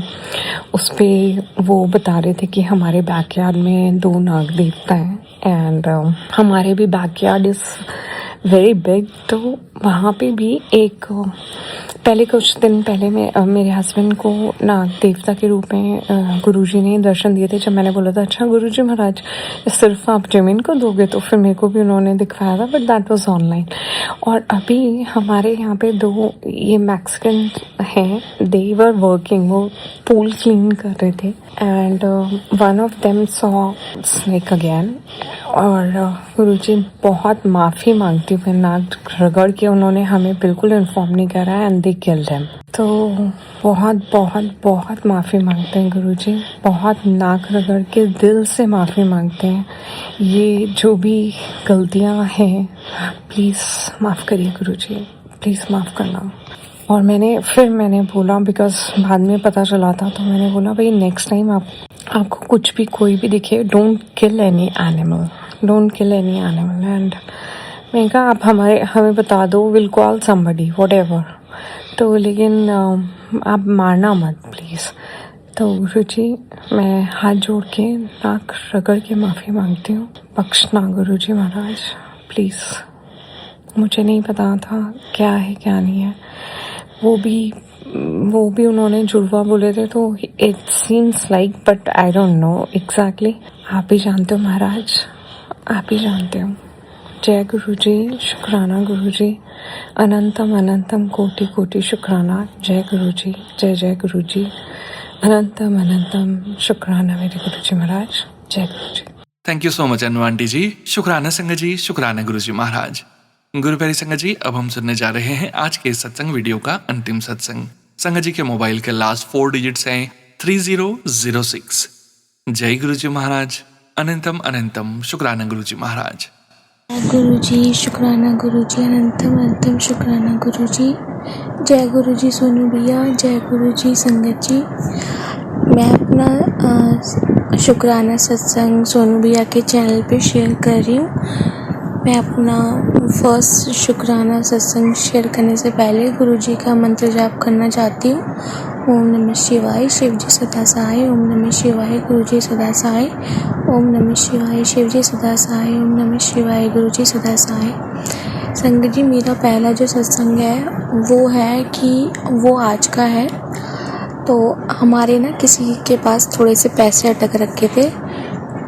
Speaker 7: उस पर वो बता रहे थे कि हमारे बैकयार्ड में 2 नाग देवता हैं एंड हमारे भी बैकयार्ड इज़ वेरी बिग। तो वहाँ पे भी एक पहले कुछ दिन पहले मेरे हस्बैंड को नाग देवता के रूप में गुरुजी ने दर्शन दिए थे। जब मैंने बोला था अच्छा गुरुजी महाराज सिर्फ आप जमीन को दोगे, तो फिर मेरे को भी उन्होंने दिखाया था, बट दैट वाज ऑनलाइन। और अभी हमारे यहाँ पे 2 ये मैक्सिकन हैं, दे वर वर्किंग, वो पूल क्लीन कर रहे थे and one of them saw snake again. और गुरुजी बहुत माफ़ी मांगती हूँ, नाक रगड़ के उन्होंने हमें बिल्कुल इन्फॉर्म नहीं करा एंड दे किल्ड हिम। तो बहुत माफ़ी मांगते हैं गुरुजी, बहुत नाक रगड़ के दिल से माफ़ी मांगते हैं। ये जो भी गलतियाँ हैं प्लीज़ माफ़ करिए गुरुजी, प्लीज़ माफ़ करना। और मैंने बोला, बिकॉज बाद में पता चला था, तो मैंने बोला भाई नेक्स्ट टाइम आपको कुछ भी कोई भी दिखे, don't kill any animal and मैंने कहा आप हमें बता दो, विल कॉल समबडी व्हाटएवर, तो लेकिन आप मारना मत प्लीज़। तो गुरुजी मैं हाथ जोड़ के नाक रगड़ के माफ़ी मांगती हूँ, बख्शना गुरुजी महाराज प्लीज़। मुझे नहीं पता था क्या है क्या नहीं है। वो भी उन्होंने जुड़वा बोले थे, तो it seems like, but I don't know exactly. आप ही जानते हो महाराज, आप ही जानते हो। जय गुरुजी, शुक्राना गुरुजी, अनंतम कोटि शुक्राना। जय गुरुजी, जय गुरुजी, अनंतम शुक्राना मेरे गुरुजी महाराज। जय Guruji.
Speaker 1: Thank you so much Anu aunty ji. शुक्राना संगत जी, शुक्राना गुरुजी महाराज। गुरु प्यारी संगत जी, अब हम सुनने जा रहे हैं आज के सत्संग वीडियो का अंतिम सत्संग। संगत जी के मोबाइल के लास्ट 4 डिजिट्स हैं 3006। जय गुरुजी महाराज, अनंतम शुक्राना गुरुजी महाराज।
Speaker 8: गुरुजी, शुक्राना गुरुजी, अनंतम शुक्राना गुरुजी। जय गुरुजी सोनू भैया, जय गुरुजी संगत जी। मैं अपना शुक्राना सत्संग सोनू भैया के चैनल पे शेयर कर रही हूँ। मैं अपना फर्स्ट शुक्राना सत्संग शेयर करने से पहले गुरुजी का मंत्र जाप करना चाहती हूँ। ओम नमः शिवाय, शिव जी सदा सहाय। ओम नमः शिवाय, गुरुजी सदा सहाय। ओम नमः शिवाय, शिव जी सदा सहाय। ओम नमः शिवाय, गुरुजी सदा सहाय। संगत जी, मेरा पहला जो सत्संग है वो है कि वो आज का है। तो हमारे ना किसी के पास थोड़े से पैसे अटक रखे थे,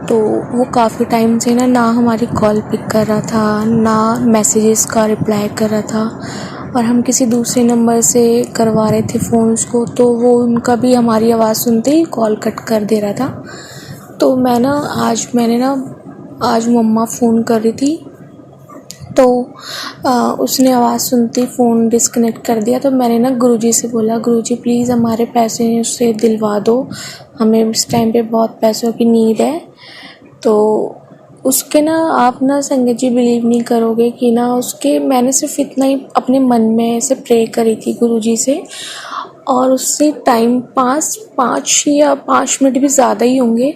Speaker 8: तो वो काफ़ी टाइम से ना हमारी कॉल पिक कर रहा था, ना मैसेजेस का रिप्लाई कर रहा था, और हम किसी दूसरे नंबर से करवा रहे थे फ़ोन उसको, तो वो उनका भी हमारी आवाज़ सुनते ही कॉल कट कर दे रहा था। तो मैंने आज मम्मा फ़ोन कर रही थी, तो उसने आवाज़ सुनते ही फ़ोन डिस्कनेक्ट कर दिया। तो मैंने ना गुरुजी से बोला, गुरुजी प्लीज़ हमारे पैसे उससे दिलवा दो, हमें इस टाइम पे बहुत पैसों की नीड है। तो उसके ना आप ना संगत जी बिलीव नहीं करोगे कि ना उसके मैंने सिर्फ इतना ही अपने मन में ऐसे प्रे करी थी गुरुजी से, और उससे टाइम 5 मिनट भी ज़्यादा ही होंगे,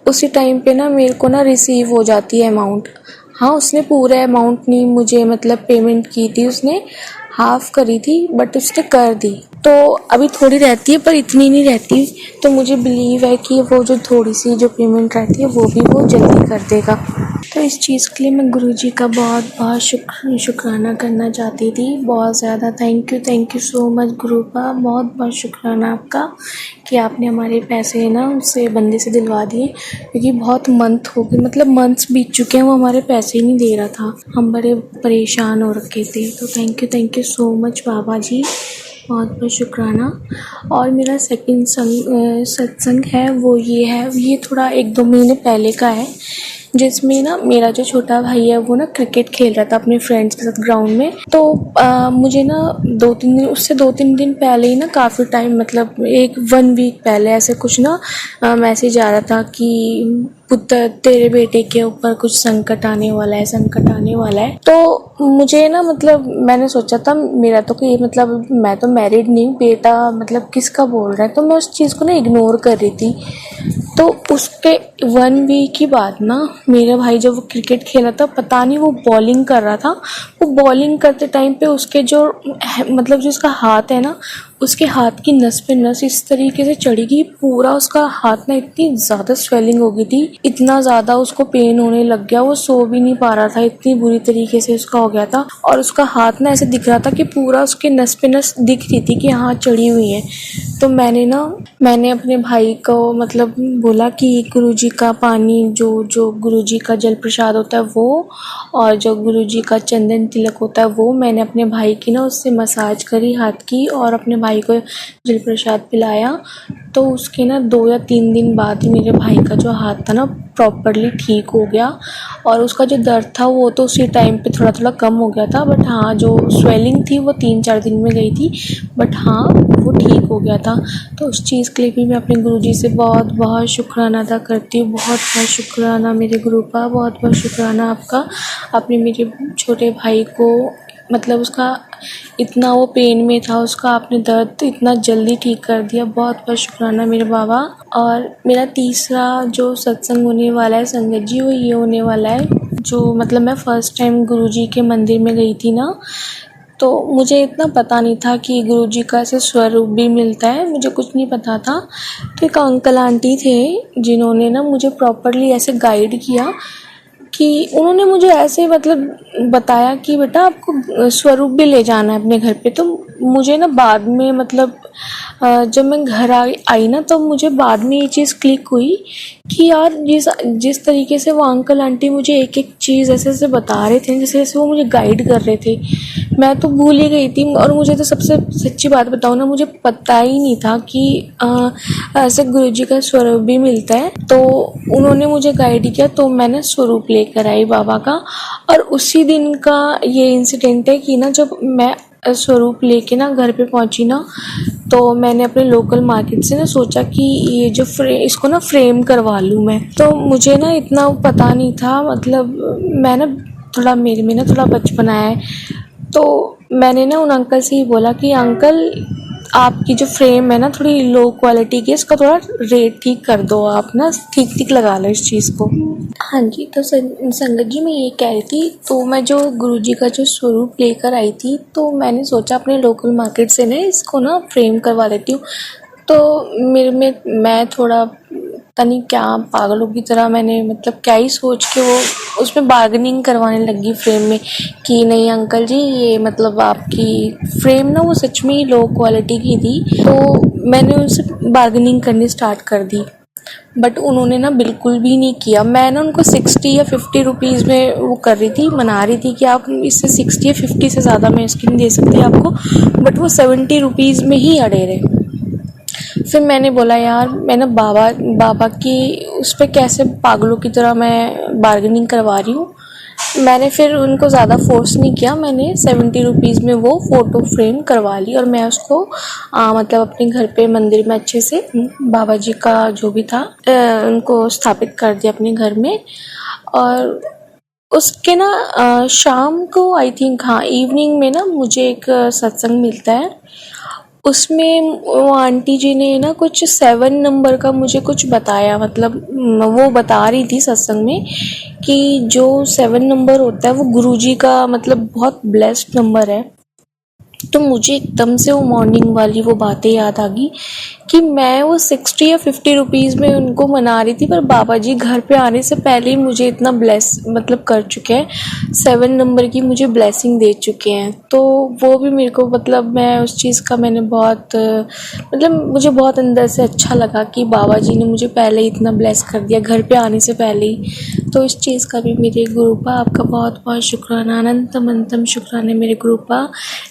Speaker 8: उसी टाइम पे ना मेरे को ना रिसीव हो जाती है अमाउंट। हाँ, उसने पूरा अमाउंट नहीं मुझे मतलब पेमेंट की थी, उसने हाफ करी थी बट उसने कर दी। तो अभी थोड़ी रहती है पर इतनी नहीं रहती, तो मुझे बिलीव है कि वो जो थोड़ी सी जो पेमेंट रहती है वो भी वो जल्दी कर देगा। तो इस चीज़ के लिए मैं गुरुजी का बहुत बहुत शुक्राना करना चाहती थी, बहुत ज़्यादा। थैंक यू सो मच गुरुपा, बहुत बहुत शुक्राना आपका कि आपने हमारे पैसे ना उससे बंदे से दिलवा दिए, क्योंकि बहुत मंथ हो गए, मतलब मंथ्स बीत चुके हैं, वो हमारे पैसे ही नहीं दे रहा था, हम बड़े परेशान हो रखे थे। तो थैंक यू सो मच बाबा जी, बहुत बहुत शुक्राना। और मेरा सेकंड सत्संग है वो ये है, ये थोड़ा 1-2 महीने पहले का है, जिसमें ना मेरा जो छोटा भाई है वो ना क्रिकेट खेल रहा था अपने फ्रेंड्स के साथ ग्राउंड में। तो मुझे ना 2-3 दिन पहले ही ना, काफ़ी टाइम मतलब 1 वीक पहले ऐसे कुछ ना मैसेज आ रहा था कि पुत्र तेरे बेटे के ऊपर कुछ संकट आने वाला है। तो मुझे ना मतलब मैंने सोचा था मेरा तो कोई मतलब मैं तो मैरिड नहीं हूँ, बेटा मतलब किसका बोल रहा है, तो मैं उस चीज़ को ना इग्नोर कर रही थी। तो उसके 1 वीक के बाद ना मेरा भाई जब वो क्रिकेट खेला था, पता नहीं वो बॉलिंग कर रहा था, वो बॉलिंग करते टाइम पे उसके जो मतलब जो उसका हाथ है ना, उसके हाथ की नस पे नस इस तरीके से चढ़ी गई, पूरा उसका हाथ ना इतनी ज़्यादा स्वेलिंग हो गई थी, इतना ज़्यादा उसको पेन होने लग गया, वो सो भी नहीं पा रहा था, इतनी बुरी तरीके से उसका हो गया था। और उसका हाथ ना ऐसे दिख रहा था कि पूरा उसके नस पे नस दिख रही थी कि हाँ चढ़ी हुई है। तो मैंने अपने भाई को मतलब बोला कि गुरुजी का पानी जो गुरुजी का जल प्रसाद होता है वो, और जो गुरुजी का चंदन तिलक होता है वो, मैंने अपने भाई की ना उससे मसाज करी हाथ की और अपने भाई को जल प्रसाद पिलाया। तो उसके ना 2 या 3 दिन बाद ही मेरे भाई का जो हाथ था ना प्रॉपरली ठीक हो गया, और उसका जो दर्द था वो तो उसी टाइम पे थोड़ा थोड़ा कम हो गया था, बट हाँ जो स्वेलिंग थी वो 3-4 दिन में गई थी, बट हाँ वो ठीक हो गया था। तो उस चीज़ के लिए भी मैं अपने गुरुजी से बहुत बहुत शुक्राना अदा करती हूँ, बहुत बहुत शुक्राना मेरे गुरुपा, बहुत बहुत शुक्राना आपका, आपने मेरे छोटे भाई को मतलब उसका इतना वो पेन में था, उसका आपने दर्द इतना जल्दी ठीक कर दिया, बहुत बहुत शुक्राना मेरे बाबा। और मेरा तीसरा जो सत्संग होने वाला है संगत जी, वो ये होने वाला है, जो मतलब मैं फ़र्स्ट टाइम गुरुजी के मंदिर में गई थी ना, तो मुझे इतना पता नहीं था कि गुरुजी का ऐसे स्वरूप भी मिलता है, मुझे कुछ नहीं पता था। तो एक अंकल आंटी थे जिन्होंने ना मुझे प्रॉपरली ऐसे गाइड किया कि उन्होंने मुझे ऐसे मतलब बताया कि बेटा आपको स्वरूप भी ले जाना है अपने घर पे। तो मुझे ना बाद में मतलब जब मैं घर आई ना, तो मुझे बाद में ये चीज़ क्लिक हुई कि यार जिस तरीके से वो अंकल आंटी मुझे एक एक चीज़ ऐसे ऐसे बता रहे थे, जैसे जैसे वो मुझे गाइड कर रहे थे, मैं तो भूल ही गई थी। और मुझे तो सबसे सच्ची बात बताऊँ ना, मुझे पता ही नहीं था कि ऐसे गुरुजी का स्वरूप भी मिलता है। तो उन्होंने मुझे गाइड किया, तो मैंने स्वरूप लेकर आई बाबा का। और उसी दिन का ये इंसिडेंट है कि ना जब मैं स्वरूप लेके ना घर पे पहुंची ना, तो मैंने अपने लोकल मार्केट से ना सोचा कि ये जो इसको ना फ्रेम करवा लूँ मैं। तो मुझे ना इतना पता नहीं था, मतलब मैं ना थोड़ा मेरे में ना थोड़ा बचपना है, तो मैंने ना उन अंकल से ही बोला कि अंकल आपकी जो फ्रेम है ना थोड़ी लो क्वालिटी की, इसका थोड़ा रेट ठीक कर दो, आप ना ठीक लगा लो इस चीज़ को। हाँ जी, तो संगत जी मैं ये कह रही थी, तो मैं जो गुरुजी का जो स्वरूप लेकर आई थी, तो मैंने सोचा अपने लोकल मार्केट से ना इसको ना फ्रेम करवा लेती हूँ। तो मेरे में मैं थोड़ा पता नहीं क्या पागलों की तरह मैंने मतलब क्या ही सोच के वो उसमें बार्गेनिंग करवाने लगी फ्रेम में कि नहीं अंकल जी ये मतलब आपकी फ्रेम ना वो सच में ही लो क्वालिटी की थी। तो मैंने उनसे बार्गेनिंग करनी स्टार्ट कर दी, बट उन्होंने ना बिल्कुल भी नहीं किया। मैं ना उनको 60 या 50 रुपीज़ में वो कर रही थी, मना रही थी कि आप इससे 60 या 50 से ज़्यादा मैं इसकी नहीं दे सकती आपको, बट वो 70 रुपीज़ में ही अड़े रहे। फिर मैंने बोला यार मैं ना बाबा की उस पर कैसे पागलों की तरह मैं बार्गेनिंग करवा रही हूँ। मैंने फिर उनको ज़्यादा फोर्स नहीं किया, मैंने 70 रुपीज़ में वो फ़ोटो फ्रेम करवा ली और मैं उसको मतलब अपने घर पे मंदिर में अच्छे से बाबा जी का जो भी था उनको स्थापित कर दिया अपने घर में। और उसके ना शाम को आई थिंक हाँ इवनिंग में ना मुझे एक सत्संग मिलता है। उसमें वो आंटी जी ने ना कुछ 7 नंबर का मुझे कुछ बताया, मतलब वो बता रही थी सत्संग में कि जो 7 नंबर होता है वो गुरुजी का मतलब बहुत ब्लेस्ड नंबर है। तो मुझे एकदम से वो मॉर्निंग वाली वो बातें याद आ गई कि मैं वो 60 या 50 रुपीज़ में उनको मना रही थी, पर बाबा जी घर पे आने से पहले ही मुझे इतना ब्लेस मतलब कर चुके हैं, 7 नंबर की मुझे ब्लेसिंग दे चुके हैं। तो वो भी मेरे को मतलब मैं उस चीज़ का मैंने बहुत मतलब मुझे बहुत अंदर से अच्छा लगा कि बाबा जी ने मुझे पहले ही इतना ब्लेस कर दिया घर पे आने से पहले ही। तो इस चीज़ का भी मेरे गुरुपा आपका बहुत बहुत शुक्राना, अनंतम अनंतम शुक्राना मेरे गुरुपा।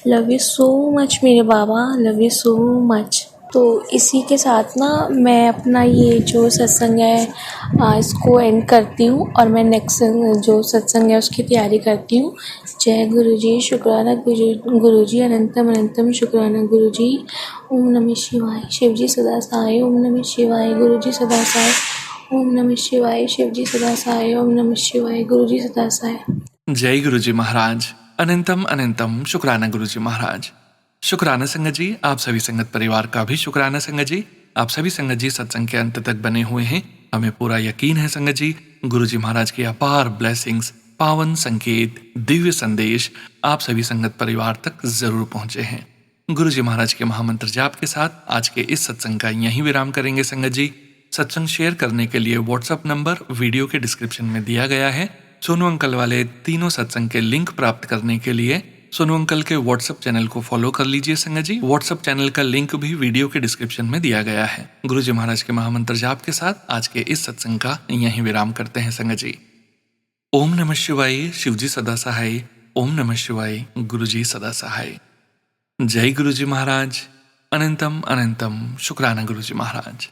Speaker 8: लव यू सो मच मेरे बाबा, लव यू सो मच। तो इसी के साथ ना मैं अपना ये जो सत्संग है इसको एंड करती हूँ और मैं नेक्स्ट जो सत्संग है उसकी तैयारी करती हूँ। जय गुरु जी, शुक्राना गुरु जी, अनंतम अनंतम शुक्राना गुरु जी। ओम नमः शिवाय, शिव जी सदा सहाय। ओम नमः शिवाय, गुरु जी सदा सहाय। ओम नमः शिवाय, शिव जी सदा सहाय। ओम नमः शिवाय, गुरु जी सदा सहाय।
Speaker 1: जय गुरुजी महाराज। अनंतम अनंतम शुक्राना गुरुजी महाराज। शुक्राना संगत जी, आप सभी संगत परिवार का भी शुक्राना संगत जी। आप सभी संगत जी सत्संग के अंत तक बने हुए हैं। हमें पूरा यकीन है संगत जी, गुरुजी महाराज की अपार ब्लेसिंग्स, पावन संकेत, दिव्य संदेश आप सभी संगत परिवार तक जरूर पहुंचे हैं। गुरुजी महाराज के महामंत्र जाप के साथ आज के इस सत्संग का यहीं विराम करेंगे संगत जी। सत्संग शेयर करने के लिए व्हाट्सएप नंबर वीडियो के डिस्क्रिप्शन में दिया गया है। सोनू अंकल वाले तीनों सत्संग के लिंक प्राप्त करने के लिए सोनू अंकल के व्हाट्सएप चैनल को फॉलो कर लीजिए संगत जी। व्हाट्सएप चैनल का लिंक भी वीडियो के डिस्क्रिप्शन में दिया गया है। गुरुजी महाराज के महामंत्र जाप के साथ आज के इस सत्संग का यहीं विराम करते हैं संगत जी। ओम नमः शिवाय, शिवजी सदा सहाय। ओम नमः शिवाय, गुरुजी सदा सहाय। जय गुरुजी महाराज। अनंतम अनंतम शुक्राना गुरुजी महाराज।